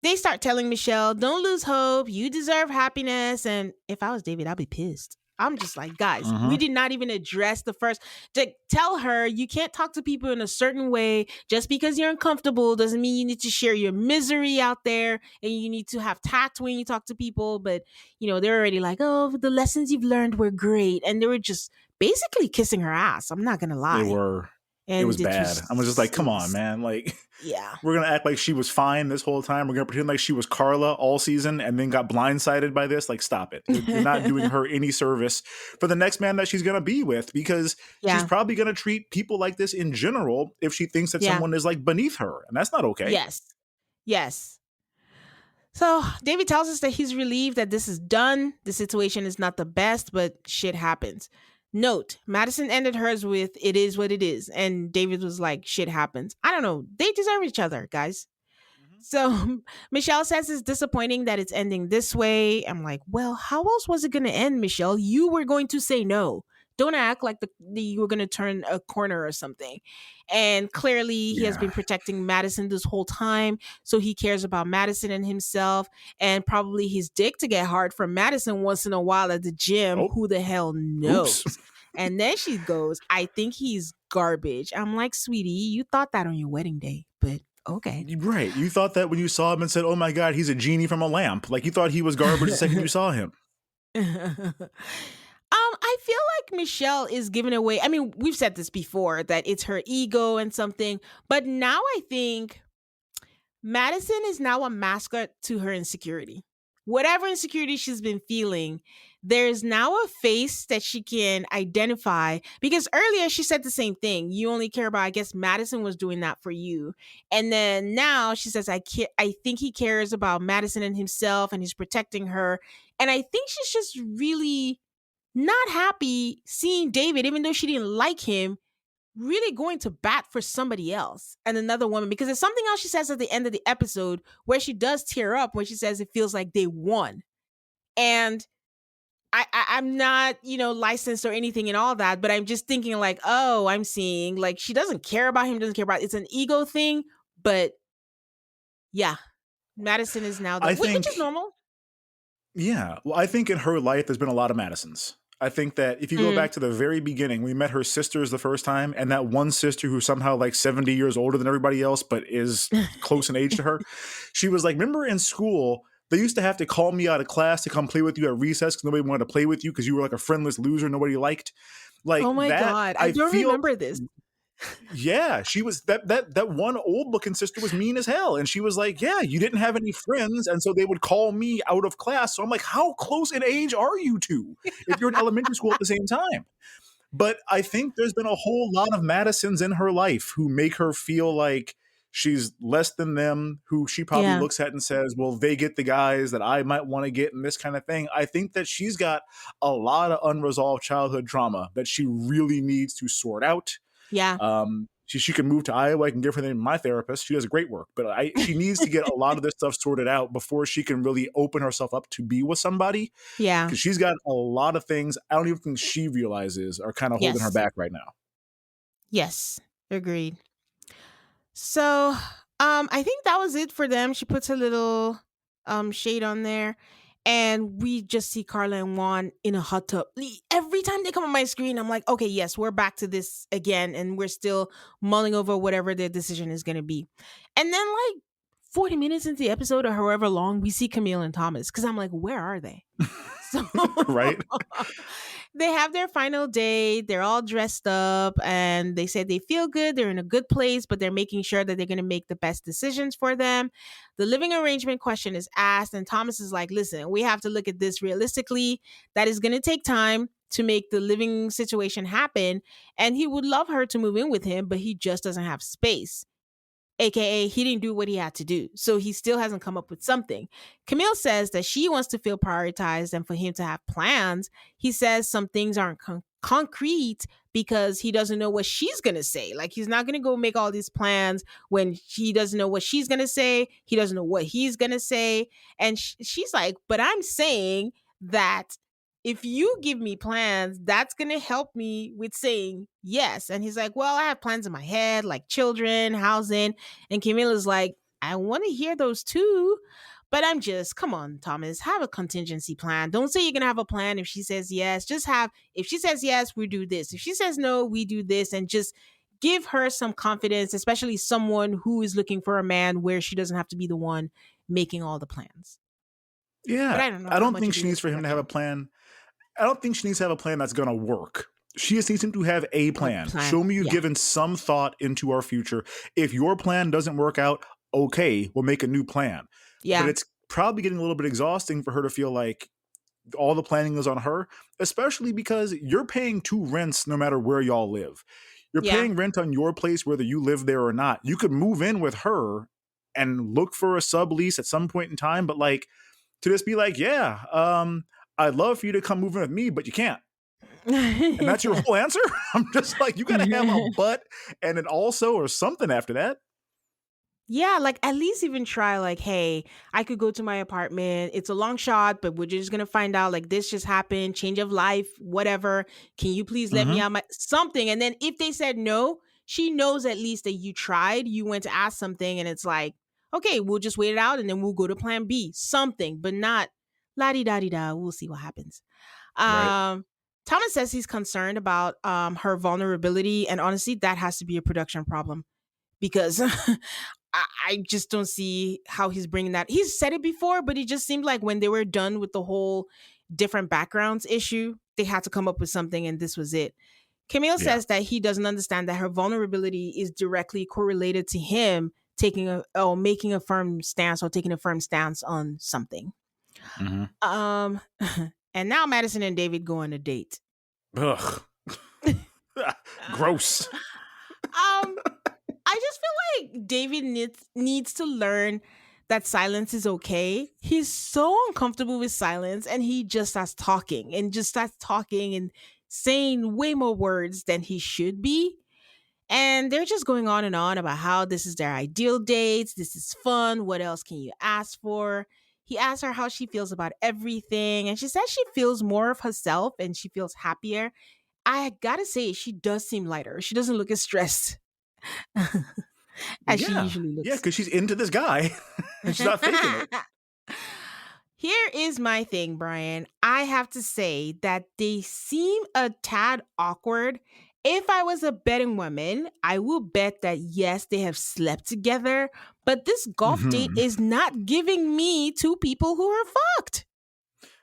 they start telling Michelle, don't lose hope. You deserve happiness. And if I was David, I'd be pissed. I'm just like, guys, we Hmm. did not even address the first. To tell her you can't talk to people in a certain way just because you're uncomfortable doesn't mean you need to share your misery out there and you need to have tact when you talk to people. But, they're already like, oh, the lessons you've learned were great. And they were just basically kissing her ass. I'm not going to They lie. were. It was And bad. I was just like, it come on, was, man. Like yeah. we're gonna act like she was fine this whole time. We're gonna pretend like she was Carla all season and then got blindsided by this. Like, stop it. You're not doing her any service for the next man that she's gonna be with because she's Yeah. probably gonna treat people like this in general if she thinks that Yeah. someone is like beneath her, and that's not okay. Yes. Yes. So David tells us that he's relieved that this is done. The situation is not the best, but shit happens. Note, Madison ended hers with "it is what it is," and David was like, "Shit happens." I don't know. They deserve each other, guys. Mhm. So Michelle says it's disappointing that it's ending this way. I'm like, well, how else was it going to end, Michelle? You were going to say no. Don't act like you were going to turn a corner or something. And clearly, he has Yeah. been protecting Madison this whole time. So he cares about Madison and himself, and probably his dick to get hard from Madison once in a while at the gym. Oh, Who the hell oops. knows? And then she goes, I think he's garbage. I'm like, sweetie, you thought that on your wedding day, but okay. Right. You thought that when you saw him and said, "Oh my God, he's a genie from a lamp." Like you thought he was garbage the second you saw him. I feel like Michelle is giving away. I mean, we've said this before that it's her ego and something, but now I think Madison is now a mascot to her insecurity. Whatever insecurity she's been feeling, there's now a face that she can identify because earlier she said the same thing. You only care about, I guess Madison was doing that for you. And then now she says, I think he cares about Madison and himself and he's protecting her. And I think she's just really not happy seeing David, even though she didn't like him, really going to bat for somebody else and another woman. Because there's something else she says at the end of the episode where she does tear up when she says it feels like they won. And I'm not, licensed or anything and all that, but I'm just thinking like, oh, I'm seeing like she doesn't care about him, doesn't care about it's an ego thing. But yeah, Madison is now I which is think normal. Yeah. Well, I think in her life, there's been a lot of Madisons. I think that if you go Mm. back to the very beginning, we met her sisters the first time, and that one sister who's somehow like 70 years older than everybody else, but is close in age to her. She was like, remember in school, they used to have to call me out of class to come play with you at recess because nobody wanted to play with you because you were like a friendless loser nobody liked. Like Oh my that, God. I I don't feel remember this. yeah, she was that one old looking sister was mean as hell, and she was like, "Yeah, you didn't have any friends, and so they would call me out of class." So I'm like, "How close in age are you two? If you're in elementary school at the same time?" But I think there's been a whole lot of Madisons in her life who make her feel like she's less than them, who she probably Yeah. looks at and says, "Well, they get the guys that I might want to get," and this kind of thing. I think that she's got a lot of unresolved childhood trauma that she really needs to sort out. Yeah. She can move to Iowa. I can give her the name of my therapist. She does great work, but she needs to get a lot of this stuff sorted out before she can really open herself up to be with somebody. Yeah. Because she's got a lot of things I don't even think she realizes are kind of holding her Yes. back right now. Yes. Agreed. So, I think that was it for them. She puts a little shade on there. And we just see Carla and Juan in a hot tub. Every time they come on my screen, I'm like, okay, yes, we're back to this again. And we're still mulling over whatever their decision is going to be. And then, like, 40 minutes into the episode or however long, we see Camille and Thomas. Because I'm like, where are they? So, Right? They have their final date. They're all dressed up and they said they feel good. They're in a good place, but they're making sure that they're going to make the best decisions for them. The living arrangement question is asked, and Thomas is like, listen, we have to look at this realistically. That is going to take time to make the living situation happen. And he would love her to move in with him, but he just doesn't have space. AKA, he didn't do what he had to do. So he still hasn't come up with something. Camille says that she wants to feel prioritized and for him to have plans. He says some things aren't concrete because he doesn't know what she's going to say. Like, he's not going to go make all these plans when he doesn't know what she's going to say. He doesn't know what he's going to say. And she's like, but I'm saying that if you give me plans, that's going to help me with saying yes. And he's like, well, I have plans in my head, like children, housing. And Camilla's like, I want to hear those too. But I'm just, come on, Thomas, have a contingency plan. Don't say you're going to have a plan if she says yes. Just have, if she says yes, we do this. If she says no, we do this. And just give her some confidence, especially someone who is looking for a man where she doesn't have to be the one making all the plans. But Yeah, I don't know I how don't much think of she it needs is for him to have a production. plan. I don't think she needs to have a plan that's going to work. She just needs him to have a A plan. plan. Show me you've Yeah. given some thought into our future. If your plan doesn't work out, okay, we'll make a new plan. But Yeah. it's probably getting a little bit exhausting for her to feel like all the planning is on her, especially because you're paying two rents no matter where y'all live. You're Yeah. paying rent on your place whether you live there or not. You could move in with her and look for a sublease at some point in time, but like to just be like, yeah, I'd love for you to come move in with me, but you can't. And that's your whole answer? I'm just like, you got to have a but and an also or something after that. Yeah, like at least even try like, hey, I could go to my apartment. It's a long shot, but we're just gonna find out like this just happened, change of life, whatever. Can you please let me Mm-hmm. out my something? And then if they said no, she knows at least that you tried, you went to ask something, and it's like, okay, we'll just wait it out and then we'll go to plan B. Something, but not la di da di da. We'll see what happens. Right. Um Thomas says he's concerned about her vulnerability, and honestly, that has to be a production problem because I just don't see how he's bringing that. He's said it before, but it just seemed like when they were done with the whole different backgrounds issue, they had to come up with something, and this was it. Camille Yeah. says that he doesn't understand that her vulnerability is directly correlated to him taking a or making a firm stance or taking a firm stance on something. Mm-hmm. Um, and now Madison and David go on a date. Ugh. Gross. Um, I just feel like David needs to learn that silence is okay. He's so uncomfortable with silence and he just starts talking and saying way more words than he should be. And they're just going on and on about how this is their ideal dates. This is fun. What else can you ask for? He asks her how she feels about everything. And she says she feels more of herself and she feels happier. I gotta say, she does seem lighter. She doesn't look as stressed as she Yeah. usually Yeah, looks. because she's into this guy and she's not faking it. Here is my thing, Brian. I have to say that they seem a tad awkward. If I was a betting woman, I will bet that yes, they have slept together, but this golf date Mm-hmm. is not giving me two people who are fucked.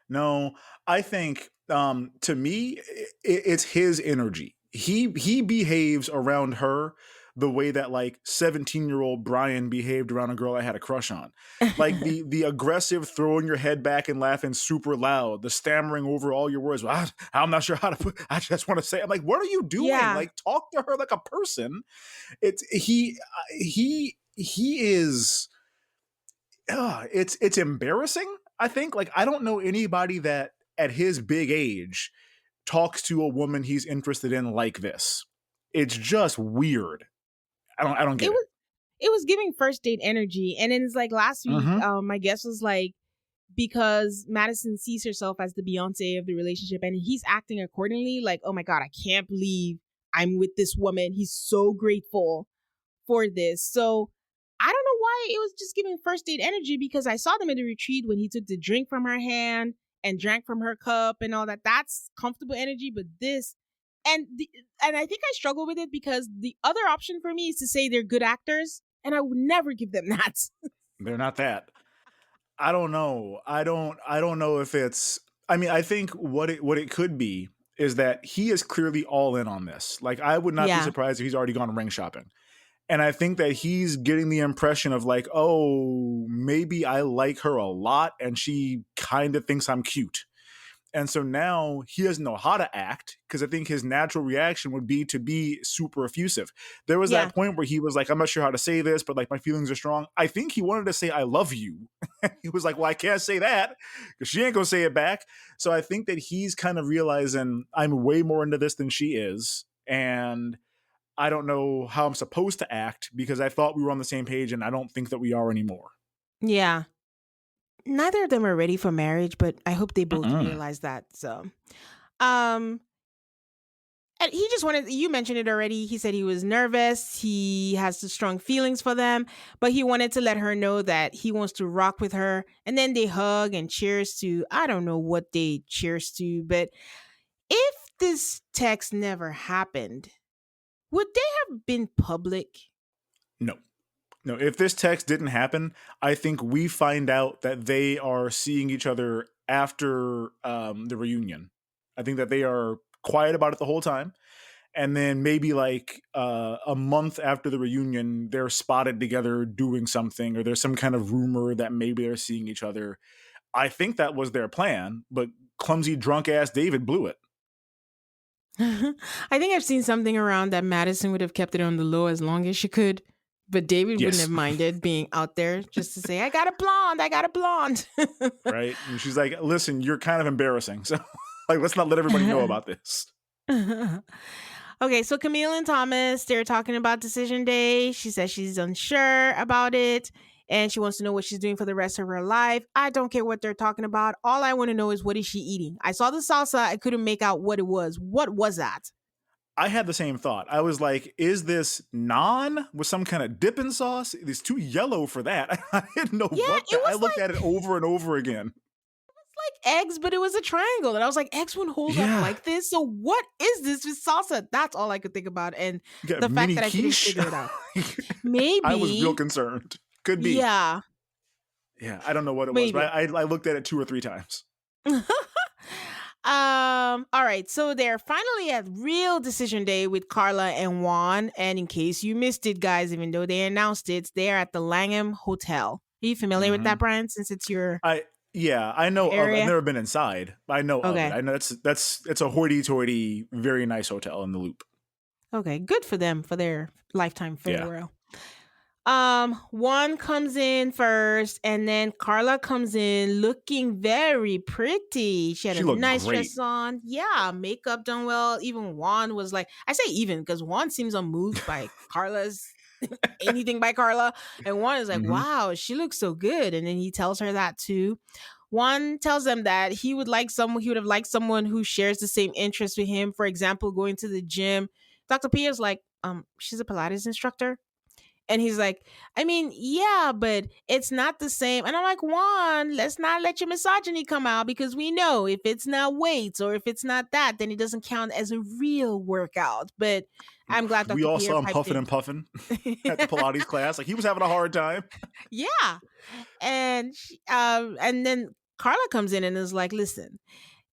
No, I think to me it's his energy. He behaves around her the way that like 17-year-old Brian behaved around a girl I had a crush on. Like the aggressive throwing your head back and laughing super loud, the stammering over all your words. I'm not sure how to put I just want to say. I'm like, what are you doing? Yeah. Like talk to her like a person. It's he is it's embarrassing. I think like I don't know anybody that at his big age talks to a woman he's interested in like this. It's just weird. I don't It get it. was it was giving first date energy. And then it's like last week, Mm-hmm. my guest was like, because Madison sees herself as the Beyonce of the relationship and he's acting accordingly. Like, oh my God, I can't believe I'm with this woman. He's so grateful for this. So I don't know why it was just giving first date energy because I saw them in the retreat when he took the drink from her hand and drank from her cup and all that. That's comfortable energy, but this and the, and I think I struggle with it because the other option for me is to say they're good actors, and I would never give them that. They're not that. I don't know. I don't know if it's I mean, I think what it could be is that he is clearly all in on this. Like, I would not be Yeah. surprised if he's already gone ring shopping. And I think that he's getting the impression of like, oh, maybe I like her a lot and she kind of thinks I'm cute. And so now he doesn't know how to act because I think his natural reaction would be to be super effusive. There was Yeah. that point where he was like, I'm not sure how to say this, but like my feelings are strong. I think he wanted to say, I love you. He was like, well, I can't say that because she ain't going to say it back. So I think that he's kind of realizing I'm way more into this than she is. And I don't know how I'm supposed to act because I thought we were on the same page and I don't think that we are anymore. Yeah. Neither of them are ready for marriage, but I hope they both Mm-mm. realize that. So, um, and he just wanted, you mentioned it already. He said he was nervous. He has the strong feelings for them, but he wanted to let her know that he wants to rock with her. And then they hug and cheers to, I don't know what they cheers to, but if this text never happened, would they have been public? No. No, if this text didn't happen, I think we find out that they are seeing each other after the reunion. I think that they are quiet about it the whole time. And then maybe like a month after the reunion, they're spotted together doing something, or there's some kind of rumor that maybe they're seeing each other. I think that was their plan, but clumsy, drunk ass David blew it. I think I've seen something around that Madison would have kept it on the low as long as she could, but David wouldn't have Yes. minded being out there just to say, I got a blonde, I got a blonde. Right. And she's like, listen, you're kind of embarrassing. So, like, let's not let everybody know about this. Okay, so Camille and Thomas, they're talking about decision day. She says she's unsure about it and she wants to know what she's doing for the rest of her life. I don't care what they're talking about. All I want to know is what is she eating? I saw the salsa. I couldn't make out what it was. What was that? I had the same thought. I was like, is this naan with some kind of dipping sauce? It's too yellow for that. I didn't know Yeah, what it that. I was looked at it over and over again. like eggs, but it was a triangle. And I was like, eggs wouldn't hold up Yeah. like this. So what is this with salsa? That's all I could think about. And You got the fact mini that I couldn't quiche. figure it out. I was real Maybe. concerned. Could be. Yeah. Yeah, I don't know what it was, but Maybe. I looked at it 2 or 3 times. All right, so they're finally at real decision day with Carla and Juan. And in case you missed it, guys, even though they announced it, they're at the Langham Hotel. Are you familiar with Hmm. that, Brian, since it's your I know of. I've area? never been inside. But I know of it. Okay. I know that's it's a hoity-toity, very nice hotel in the Loop. Okay, good for them for their lifetime Yeah, farewell. Juan comes in first, and then Carla comes in looking very pretty. She had she a looked nice great. dress on. Yeah, makeup done well. Even Juan was like, I say even because Juan seems unmoved by Carla's anything by Carla. And Juan is like, Hmm. wow, she looks so good. And then he tells her that too. Juan tells them that he would have liked someone who shares the same interests with him. For example, going to the gym. Dr. P is like, she's a Pilates instructor. And he's like, I mean, yeah, but it's not the same. And I'm like, Juan, let's not let your misogyny come out because we know if it's not weights or if it's not that, then it doesn't count as a real workout. But I'm glad We Dr. all Pierre saw him piped huffing in. and puffing at the Pilates class. Like he was having a hard time. Yeah. And then Carla comes in and is like, listen,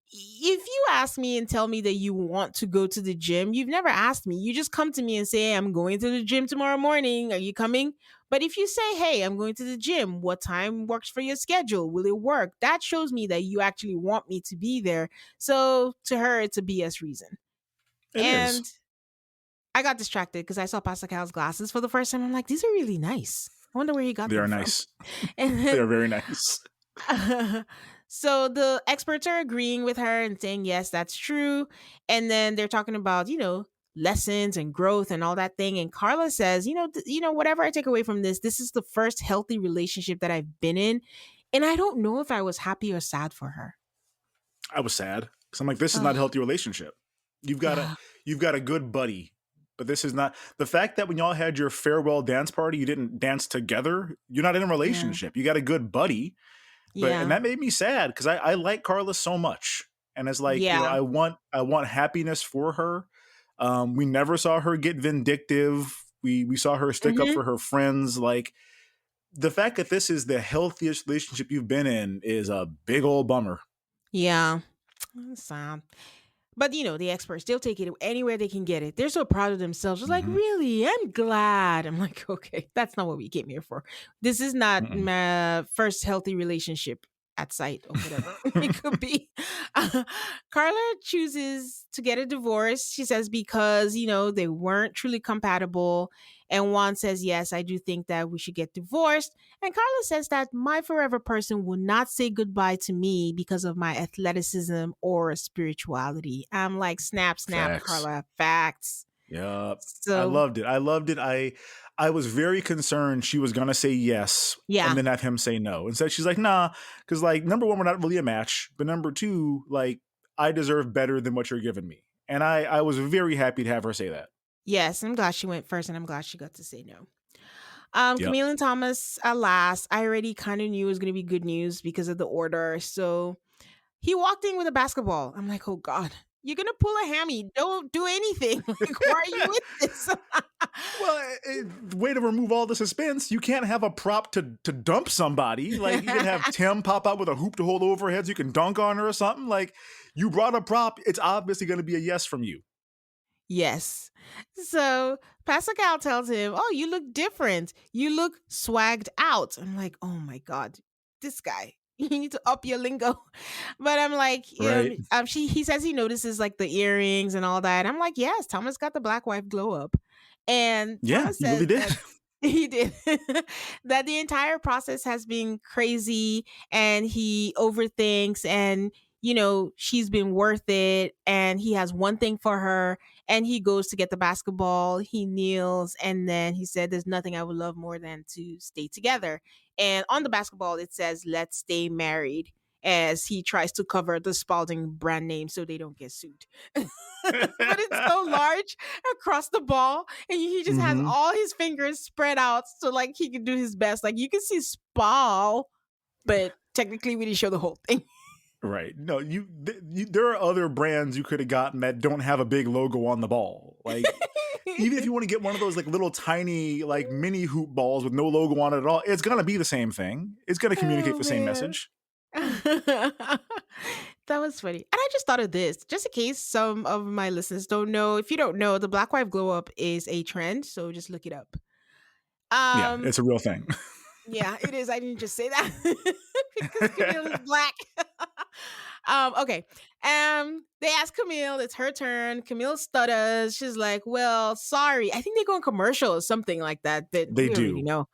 if you ask me and tell me that you want to go to the gym, you've never asked me. You just come to me and say, I'm going to the gym tomorrow morning. Are you coming? But if you say, hey, I'm going to the gym, what time works for your schedule? Will it work? That shows me that you actually want me to be there. So to her, it's a BS reason. It is. And I got distracted because I saw Pascal's glasses for the first time. I'm like, these are really nice. I wonder where he got They are them from. nice. And They then are very nice. so the experts are agreeing with her and saying yes, that's true. And then they're talking about, lessons and growth and all that thing. And Carla says, whatever I take away from this is the first healthy relationship that I've been in, and I don't know if I was happy or sad for her. I was sad because I'm like, this is not a Oh, healthy relationship. You've got a yeah. you've got a good buddy, but this is not the fact that when y'all had your farewell dance party, you didn't dance together. You're not in a Yeah. relationship. You got a good buddy, and Yeah. that made me sad because I like Carla so much, and it's like Yeah. I want happiness for her. We never saw her get vindictive. We saw her stick up Hmm. for her friends. Like the fact that this is the healthiest relationship you've been in is a big old bummer. Yeah. That's sad. But the experts, they'll take it anywhere they can get it. They're so proud of themselves. It's like, Mm-hmm. really? I'm glad. I'm like, okay, that's not what we came here for. This is not Mm-mm. my first healthy relationship at sight or whatever it could be. Carla chooses to get a divorce. She says because, they weren't truly compatible. And Juan says, yes, I do think that we should get divorced. And Carla says that my forever person will not say goodbye to me because of my athleticism or spirituality. I'm like, snap, snap, Facts. Carla, facts. Yep. I So, loved it. I loved it. I was very concerned she was gonna say yes and yeah. then have him say no. Instead, she's like, nah, because like number one, we're not really a match, but number two, like I deserve better than what you're giving me. And I was very happy to have her say that. Yes, I'm glad she went first and I'm glad she got to say no. Yep. Camille and Thomas, alas, I already kind of knew it was going to be good news because of the order. So he walked in with a basketball. I'm like, oh God, you're going to pull a hammy. Don't do anything. Like, why are you with this? Well, way to remove all the suspense. You can't have a prop to dump somebody. Like you can have Tim pop out with a hoop to hold over her head so you can dunk on her or something. Like you brought a prop. It's obviously going to be a yes from you. Yes. So Pascal tells him, oh, you look different. You look swagged out. I'm like, oh my God, this guy. You need to up your lingo. But I'm like, Right. he says he notices like the earrings and all that. I'm like, yes, Thomas got the black wife glow up. And Yeah, Thomas he really says did. that he did that the entire process has been crazy and he overthinks and she's been worth it and he has one thing for her and he goes to get the basketball, he kneels, and then he said, there's nothing I would love more than to stay together. And on the basketball, it says, let's stay married, as he tries to cover the Spalding brand name so they don't get sued. But it's so large across the ball, and he just has hmm all his fingers spread out so like he can do his best. Like you can see Spal, but technically we didn't show the whole thing. Right. No, there are other brands you could have gotten that don't have a big logo on the ball. Like, even if you want to get one of those like little tiny like mini hoop balls with no logo on it at all, it's gonna be the same thing. It's gonna communicate Oh the same man. message. That was funny. And I just thought of this, just in case some of my listeners don't know. If you don't know, the black wife glow up is a trend, so just look it up. Yeah, Um, it's a real thing. yeah, it is. I didn't just say that because Camille is black. Okay. They ask Camille, it's her turn. Camille stutters. She's like, well, sorry. I think they go in commercial or something like that, but They we don't really do. know.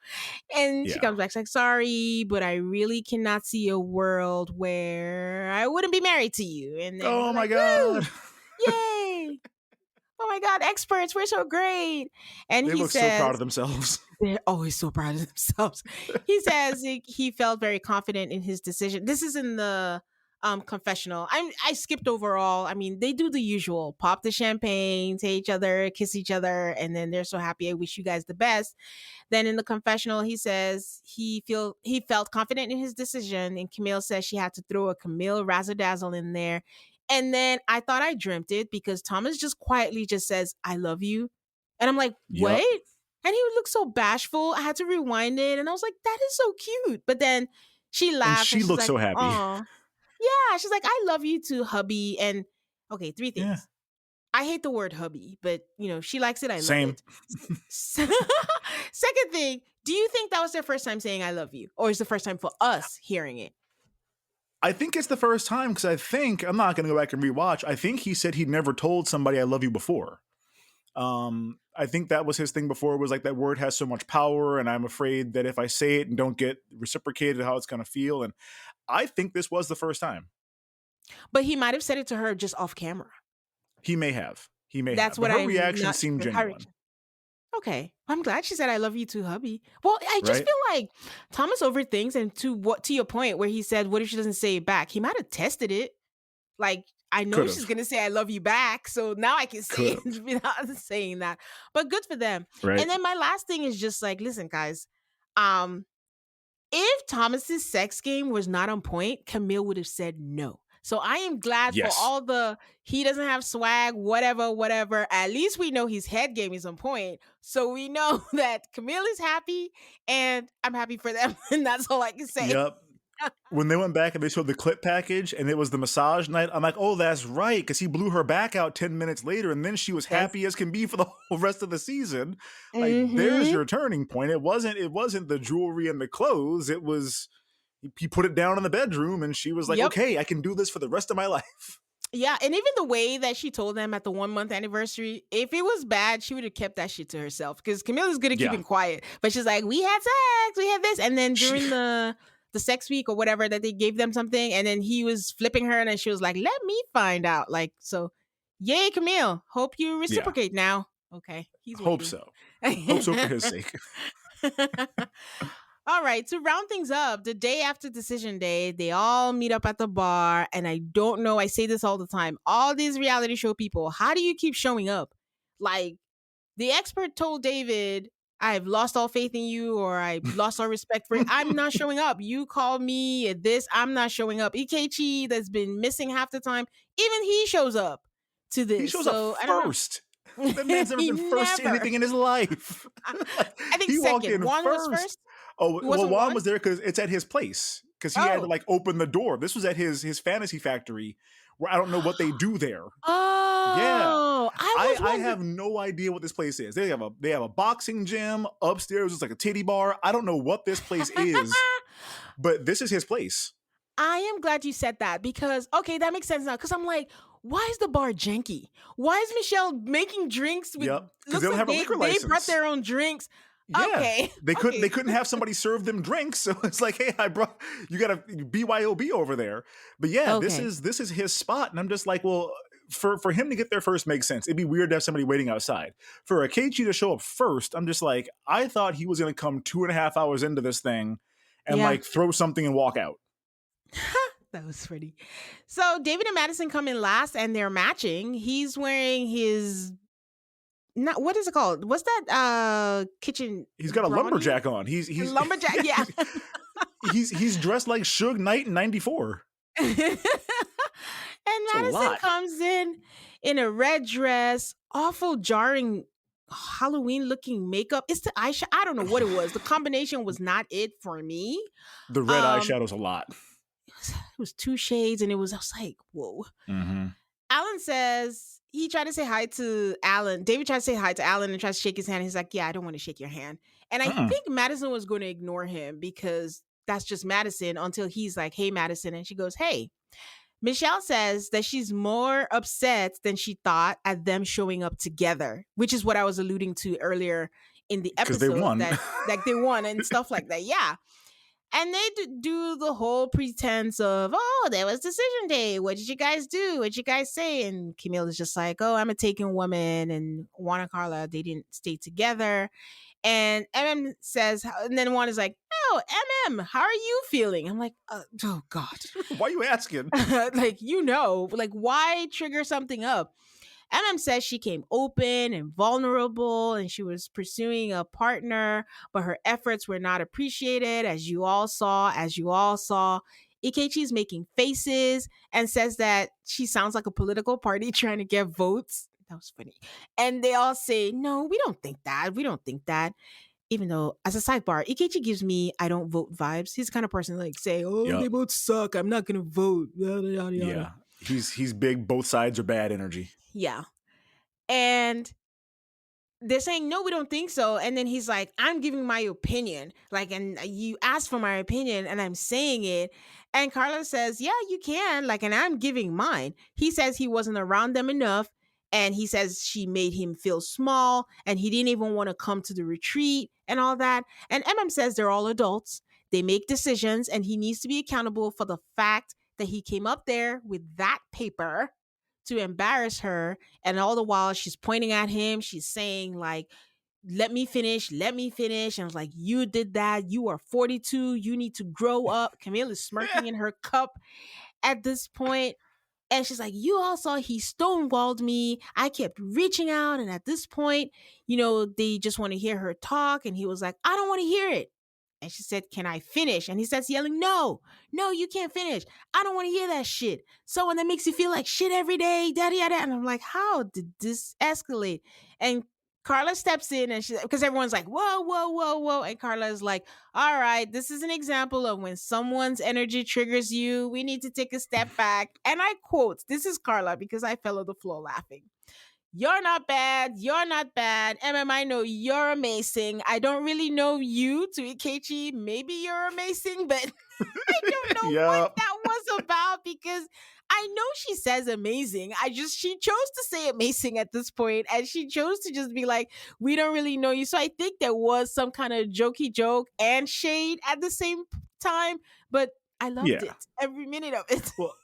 And she Yeah. comes back, she's like, sorry, but I really cannot see a world where I wouldn't be married to you. And then we're Oh my like, god. woo, yay. Oh my God, experts, we're so great. And They he look so proud of says, themselves. they're always so proud of themselves. He says he felt very confident in his decision. This is in the confessional. I skipped over all. I mean, they do the usual: pop the champagne, say each other, kiss each other, and then they're so happy. I wish you guys the best. Then in the confessional, he says he felt confident in his decision, and Camille says she had to throw a Camille razzle dazzle in there. And then I thought I dreamt it because Thomas just quietly just says, "I love you," and I'm like, Yep. "What?" And he would look so bashful. I had to rewind it, and I was like, "That is so cute." But then she And laughs, and she she's looks like, so happy. "Oh, yeah." She's like, "I love you too, hubby." And okay, three Yeah. things. I hate the word hubby, but she likes it. I love Same. it. Second thing, do you think that was their first time saying "I love you," or is the first time for us hearing it? I think it's the first time because I think I'm not going to go back and rewatch. I think he said he'd never told somebody I love you before. I think that was his thing before, was like that word has so much power, and I'm afraid that if I say it and don't get reciprocated, how it's going to feel. And I think this was the first time. But he might have said it to her just off camera. He may have. He may That's have. But what her I'm reaction not seemed sure. Her genuine, reaction. Okay, I'm glad she said "I love you too, hubby." Well, I just right? feel like Thomas overthinks, and to your point where he said, "What if she doesn't say it back?" He might have tested it. Like, I know Could she's have. gonna say "I love you" back, so now I can say Could it have. without saying that. But good for them. Right? And then my last thing is just like, listen, guys, um, if Thomas's sex game was not on point, Camille would have said no. So I am glad for Yes. all the he doesn't have swag, whatever, whatever. At least we know his head game is on point. So we know that Camille is happy and I'm happy for them. And that's all I can say. Yep. when they went back and they showed the clip package and it was the massage night, I'm like, oh, that's right, because he blew her back out 10 minutes later, and then she was Yes. happy as can be for the whole rest of the season. Like, there's Mm-hmm. your turning point. It wasn't the jewelry and the clothes. It was he put it down in the bedroom, and she was like, Yep. okay, I can do this for the rest of my life. Yeah, and even the way that she told them at the 1 month anniversary, if it was bad, she would have kept that shit to herself. Because Camilla's good at Yeah. keeping quiet, but she's like, "We had sex, we had this," and then She, during the sex week or whatever, that they gave them something, and then he was flipping her, and then she was like, "Let me find out." Like, so, yay, Camille! Hope you yeah, reciprocate now. Okay, he's hope waiting. so. Hope so for his sake. All right, to round things up, the day after decision day, they all meet up at the bar. And I don't know, I say this all the time. All these reality show people, how do you keep showing up? Like, the expert told David, I've lost all faith in you, or I lost all respect for you. I'm not showing up. You call me at this, I'm not showing up. Ikechi, that's been missing half the time, even he shows up to He this. shows up So I don't know. first. That man's never He been first to never. anything in his life. Like, I think he walked second. in Juan was first. first. Oh It well, wasn't Juan Juan. was there because it's at his place. Because he had to Oh. like open the door. This was at his fantasy factory, where I don't know what they do there. Yeah, Oh, I I was I wondering. have no idea what this place is. They have a boxing gym upstairs. It's like a titty bar. I don't know what this place is, but this is his place. I am glad you said that because okay, that makes sense now. Because I'm like, why is the bar janky? Why is Michelle making drinks with? Yep, because they Looks don't like have a they liquor they brought license. their own drinks. Yeah. Okay, They couldn't okay, they couldn't have somebody serve them drinks. So it's like, hey, I brought you got a BYOB over there. But yeah, this okay. is this is his spot. And I'm just like, well, for him to get there first makes sense. It'd be weird to have somebody waiting outside. For Akechi to show up first, I'm just like, I thought he was gonna come 2.5 hours into this thing and Yeah, like throw something and walk out. that was pretty. So David and Madison come in last, and they're matching. He's wearing his not what is it called? What's that? Kitchen He's got a brawny lumberjack on. He's lumberjack. Yeah. he's dressed like Suge Knight in '94. And It's a Madison lot. comes in a red dress, awful jarring Halloween looking makeup. It's the eyeshadow. I don't know what it was. The combination was not it for me. The red Um, eyeshadow's a lot. it was two shades, and I was like, whoa. Mm-hmm. Alan says he tried to say hi to Alan. David tried to say hi to Alan and tried to shake his hand. He's like, yeah, I don't want to shake your hand. And I think Madison was going to ignore him because that's just Madison until he's like, hey, Madison. And she goes, hey. Michelle says that she's more upset than she thought at them showing up together, which is what I was alluding to earlier in the Because they episode won. that like they won and stuff like that. Yeah. And they do the whole pretense of, oh, there was decision day. What did you guys do? What did you guys say? And Camille is just like, oh, I'm a taken woman. And Juan and Carla, they didn't stay together. And MM says, and then Juan is like, oh, MM, how are you feeling? I'm like, oh, God. Why are you asking? Like, like, why trigger something up? MM says she came open and vulnerable and she was pursuing a partner, but her efforts were not appreciated, as you all saw. Ikechi's making faces and says that she sounds like a political party trying to get votes. That was funny. And they all say, no, we don't think that. We don't think that. Even though, as a sidebar, Ikechi gives me I don't vote vibes. He's the kind of person like say, oh, they Yep. both suck. I'm not going to vote. Yada, yada, yada. Yeah. He's big. Both sides are bad energy. Yeah. And they're saying, no, we don't think so. And then he's like, I'm giving my opinion. Like, and you asked for my opinion and I'm saying it. And Carlos says, yeah, you can. Like, and I'm giving mine. He says he wasn't around them enough. And he says she made him feel small and he didn't even want to come to the retreat and all that. And says they're all adults. They make decisions and he needs to be accountable for the fact that he came up there with that paper to embarrass her. And all the while she's pointing at him, she's saying, like, let me finish, let me finish. And I was like, you did that. You are 42. You need to grow up. Camille is smirking in her cup at this point. And she's like, you all saw he stonewalled me. I kept reaching out. And at this point, they just want to hear her talk. And he was like, I don't want to hear it. And she said, can I finish? And he starts yelling, no, you can't finish. I don't want to hear that shit. Someone that makes you feel like shit every day, yada, yada. And I'm like, how did this escalate? And Carla steps in and she, because everyone's like, whoa, whoa, whoa, whoa. And Carla's like, all right, this is an example of when someone's energy triggers you. We need to take a step back. And I quote, this is Carla because I fell on the floor laughing. You're not bad. You're not bad. I know you're amazing. I don't really know you to Ikechi. Maybe you're amazing, but I don't know what Yeah. that was about because I know she says amazing. She chose to say amazing at this point, and she chose to just be like, we don't really know you. So I think there was some kind of jokey joke and shade at the same time, but I loved Yeah. it. Every minute of it. Well,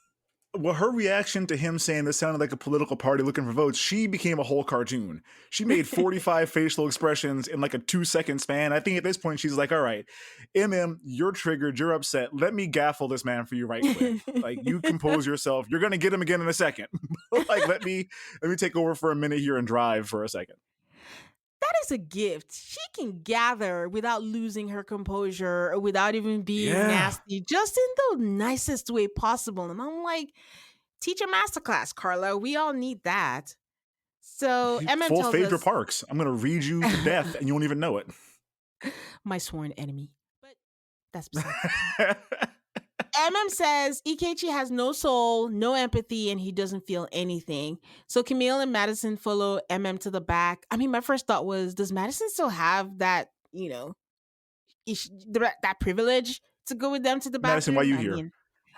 well, her reaction to him saying this sounded like a political party looking for votes, she became a whole cartoon. She made 45 facial expressions in like a 2-second span. I think at this point she's like, all right, you're triggered, you're upset. Let me gaffle this man for you right quick. Like, you compose yourself. You're gonna get him again in a second. Like, let me take over for a minute here and drive for a second. That is a gift. She can gather without losing her composure or without even being Yeah. nasty, just in the nicest way possible. And I'm like, teach a masterclass, Carla. We all need that. So Full tells Phaedra us, Parks. I'm gonna read you to death and you won't even know it. my sworn enemy. But that's beside the point. Says Ikechi has no soul, no empathy, and he doesn't feel anything. So Camille and Madison follow to the back. I mean, my first thought was, does Madison still have that, that privilege to go with them to the Madison, why bathroom? you here?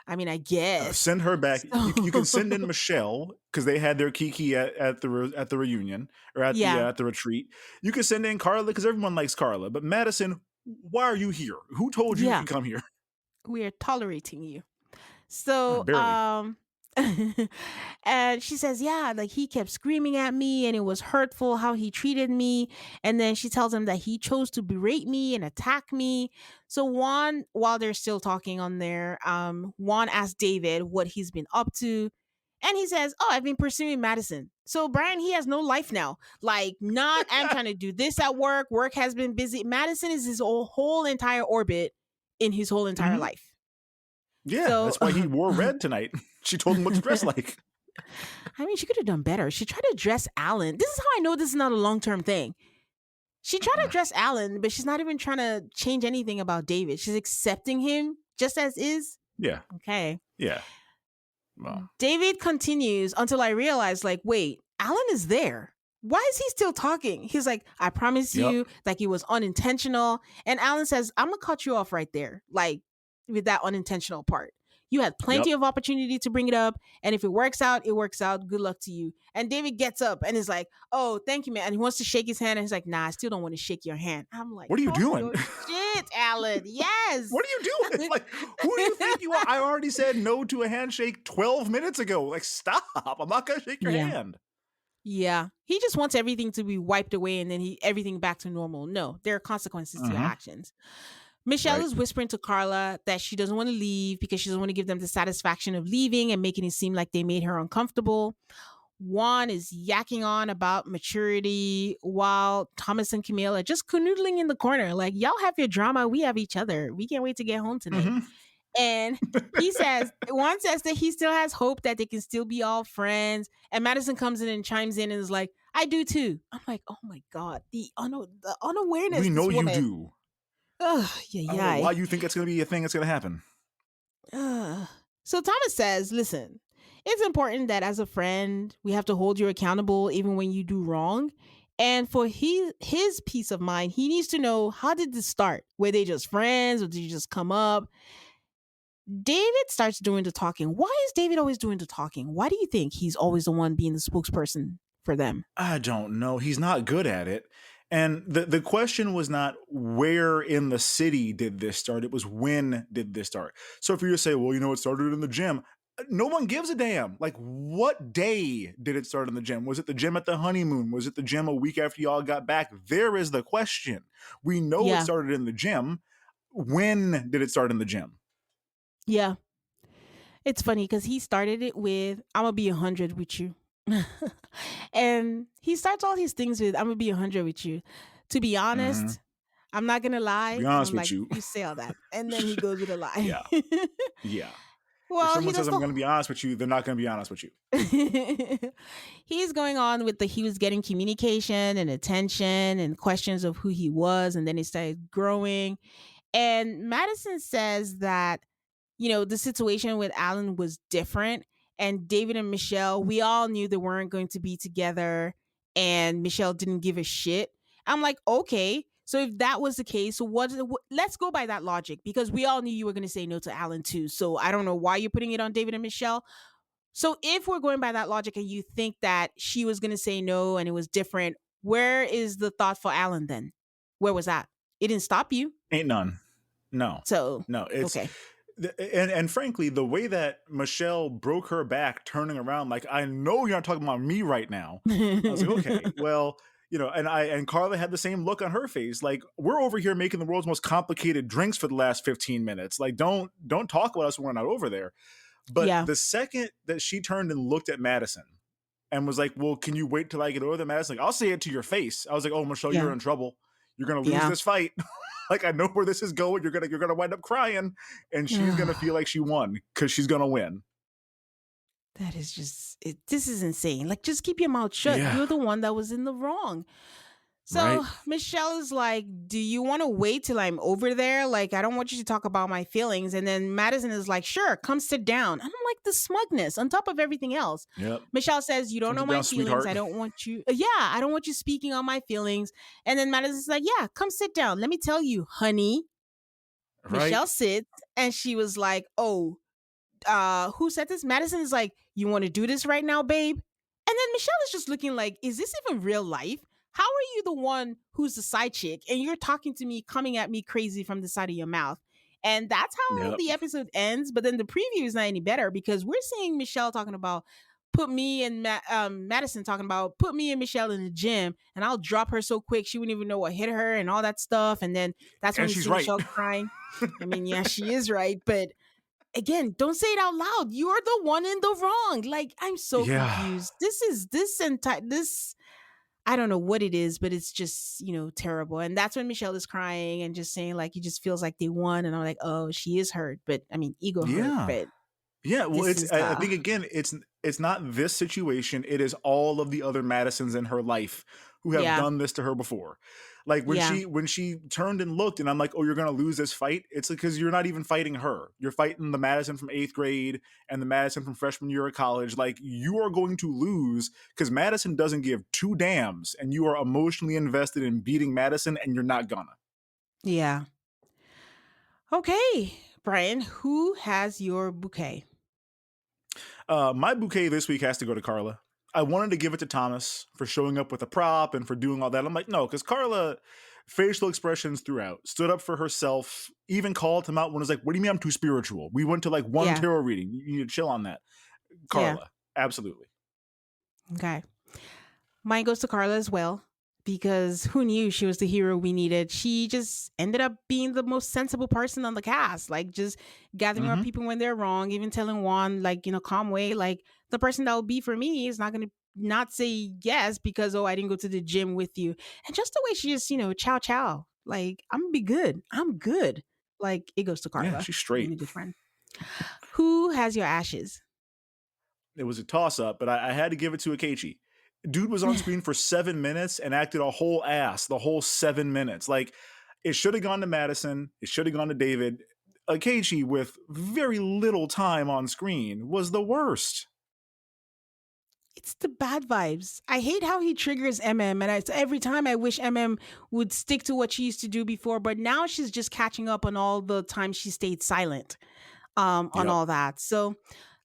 I guess. Send her back. So, You can send in Michelle because they had their Kiki at the reunion or yeah, at the retreat. You can send in Carla because everyone likes Carla. But Madison, why are you here? Who told you yeah, could come here? we are tolerating you. So, Barely. and she says, yeah, like he kept screaming at me and it was hurtful how he treated me. And then she tells him that he chose to berate me and attack me. So Juan, while they're still talking on there, Juan asks David what he's been up to. And he says, oh, I've been pursuing Madison. So Brian, he has no life now. Like, not, I'm trying to do this at work. Work has been busy. Madison is his whole entire orbit in his whole entire Mm-hmm. life. Yeah, So that's why he wore red tonight. She told him what to dress like. I mean, she could have done better. She tried to dress Alan. This is how I know this is not a long term thing. She tried to dress Alan, but she's not even trying to change anything about David. She's accepting him just as is. Yeah. Okay. Yeah. Well. David continues until I realize, like, wait, Alan is there. Why is he still talking? He's like, I promise you, like it was unintentional. And Alan says, I'm gonna cut you off right there. Like, with that unintentional part. You had plenty of opportunity to bring it up. And if it works out, it works out. Good luck to you. And David gets up and is like, oh, thank you, man. And he wants to shake his hand. And he's like, nah, I still don't want to shake your hand. I'm like, what are you doing? Shit, Alan. Yes. What are you doing? Like, who do you think you are? I already said no to a handshake 12 minutes ago. Like, stop. I'm not going to shake your hand. Yeah. He just wants everything to be wiped away and then everything back to normal. No, there are consequences to your actions. Michelle is whispering to Carla that she doesn't want to leave because she doesn't want to give them the satisfaction of leaving and making it seem like they made her uncomfortable. Juan is yakking on about maturity while Thomas and Camille are just canoodling in the corner. Like, y'all have your drama. We have each other. We can't wait to get home tonight. And Juan says that he still has hope that they can still be all friends. And Madison comes in and chimes in and is like, I do too. I'm like, oh my God, the unawareness. We know you do. Ugh, I don't know why you think it's going to be a thing that's going to happen. So Thomas says, listen, it's important that as a friend, we have to hold you accountable even when you do wrong. And for his peace of mind, he needs to know, how did this start? Were they just friends or did you just come up? David starts doing the talking. Why is David always doing the talking? Why do you think he's always the one being the spokesperson for them? I don't know. He's not good at it. And the question was not where in the city did this start. It was when did this start. So if you just say, well, it started in the gym. No one gives a damn. Like, what day did it start in the gym? Was it the gym at the honeymoon? Was it the gym a week after y'all got back? There is the question. We know it started in the gym. When did it start in the gym? Yeah. It's funny because he started it with, I'm going to be 100 with you. And he starts all his things with, I'm going to be 100 with you. To be honest, I'm not going to lie. To be honest I'm with like, you say all that. And then he goes with a lie. Yeah. If Well, he someone says does I'm the going to be honest with you, they're not going to be honest with you. he's going on with he was getting communication and attention and questions of who he was, and then it started growing. And Madison says that, the situation with Alan was different. And David and Michelle, we all knew they weren't going to be together. And Michelle didn't give a shit. I'm like, okay. So if that was the case, so let's go by that logic, because we all knew you were going to say no to Alan too. So I don't know why you're putting it on David and Michelle. So if we're going by that logic and you think that she was going to say no and it was different, where is the thought for Alan then? Where was that? It didn't stop you. Ain't none. No, So, no. It's okay. and frankly, the way that Michelle broke her back, turning around, like, I know you're not talking about me right now. I was like, okay, well, and Carla had the same look on her face. Like, we're over here making the world's most complicated drinks for the last 15 minutes. Like, don't talk about us when we're not over there. But Yeah. the second that she turned and looked at Madison and was like, well, can you wait till I get over there? Madison's like, I'll say it to your face. I was like, oh, Michelle, Yeah. you're in trouble. You're gonna lose Yeah. this fight. Like, I know where this is going. You're gonna wind up crying, and she's gonna feel like she won because she's gonna win. That is this is insane. Like, just keep your mouth shut. Yeah. You're the one that was in the wrong. Right. So Michelle is like, do you want to wait till I'm over there? Like, I don't want you to talk about my feelings. And then Madison is like, sure, come sit down. And I'm like, the smugness on top of everything else. Yep. Michelle says, you don't Come know sit my down, feelings. sweetheart. I don't want you. I don't want you speaking on my feelings. And then Madison's like, yeah, come sit down. Let me tell you, honey. Right. Michelle sits and she was like, oh, who said this? Madison is like, you want to do this right now, babe? And then Michelle is just looking like, is this even real life? How are you the one who's the side chick and you're talking to me, coming at me crazy from the side of your mouth? And that's how the episode ends. But then the preview is not any better, because we're seeing Michelle talking about Madison talking about put me and Michelle in the gym and I'll drop her so quick she wouldn't even know what hit her and all that stuff. And then that's when we she's see right. Michelle crying. I mean, yeah, she is right. But again, don't say it out loud. You're the one in the wrong. Like, I'm so confused. This I don't know what it is, but it's just, terrible. And that's when Michelle is crying and just saying, like, it just feels like they won. And I'm like, oh, she is hurt. But I mean, ego hurt. But yeah, well, I think, again, it's not this situation. It is all of the other Madisons in her life who have done this to her before. Like, when she turned and looked, and I'm like, oh, you're gonna lose this fight. It's because you're not even fighting her. You're fighting the Madison from 8th grade and the Madison from freshman year of college. Like, you are going to lose because Madison doesn't give two damns, and you are emotionally invested in beating Madison, and you're not gonna. Yeah. Okay, Brian, who has your bouquet? My bouquet this week has to go to Carla. I wanted to give it to Thomas for showing up with a prop and for doing all that. I'm like, no, because Carla, facial expressions throughout, stood up for herself, even called him out when it was like, what do you mean I'm too spiritual? We went to like one tarot reading. You need to chill on that. Carla, absolutely. Okay. Mine goes to Carla as well, because who knew she was the hero we needed? She just ended up being the most sensible person on the cast, like just gathering up people when they're wrong, even telling Juan, like, calm way, like, the person that will be for me is not going to not say yes because, oh, I didn't go to the gym with you. And just the way she just, ciao, ciao. Like, I'm going to be good. I'm good. Like, it goes to Carla. Yeah, she's straight. Being a good friend. Who has your ashes? It was a toss-up, but I had to give it to Ikechi. Dude was on screen for 7 minutes and acted a whole ass the whole 7 minutes. Like, it should have gone to Madison. It should have gone to David. Ikechi, with very little time on screen, was the worst. It's the bad vibes. I hate how he triggers MM, and every time I wish MM would stick to what she used to do before, but now she's just catching up on all the time she stayed silent on all that. So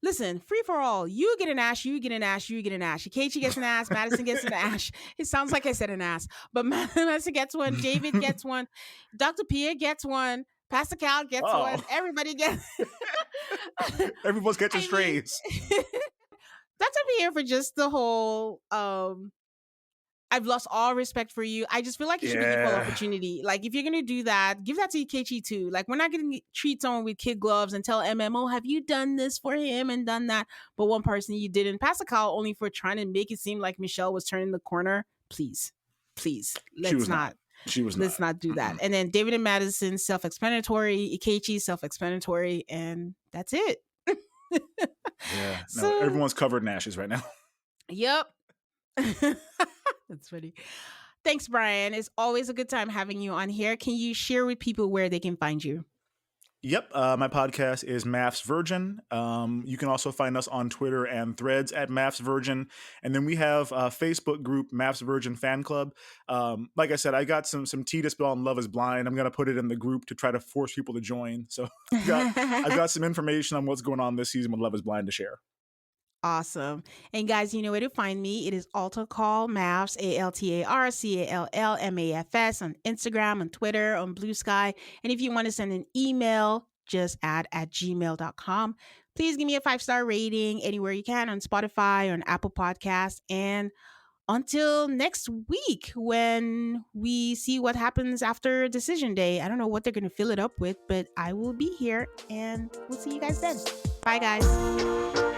listen, free for all. You get an ash, you get an ash, you get an ash. Ikechi gets an ass, Madison gets an ash. It sounds like I said an ass, but Madison gets one, David gets one, Dr. Pierre gets one, Pastor Cal gets one, everybody gets Everyone's catching strays. Dr. Pierre for just the whole I've lost all respect for you. I just feel like it should be equal opportunity. Like, if you're going to do that, give that to Ikechi too. Like, we're not going to treat someone with kid gloves and tell MMO, have you done this for him and done that? But one person you didn't. Pascal only for trying to make it seem like Michelle was turning the corner. Please, let's not. Let's not do that. And then David and Madison, self-explanatory. Ikechi, self-explanatory. And that's it. Yeah. No, So, everyone's covered in ashes right now. yep. That's funny. Thanks, Brian. It's always a good time having you on here. Can you share with people where they can find you? Yep. My podcast is MAFS Virgin. You can also find us on Twitter and Threads at MAFS Virgin. And then we have a Facebook group, MAFS Virgin Fan Club. Like I said, I got some tea to spill on Love is Blind. I'm going to put it in the group to try to force people to join. So I've got some information on what's going on this season with Love is Blind to share. Awesome. And guys, you know where to find me. It is Alta Call Mavs, ALTARCALLMAFS on Instagram, on Twitter, on Blue Sky. And if you want to send an email, just at gmail.com. Please give me a 5-star rating anywhere you can on Spotify, on Apple Podcasts. And until next week, when we see what happens after decision day. I don't know what they're going to fill it up with, but I will be here and we'll see you guys then. Bye, guys.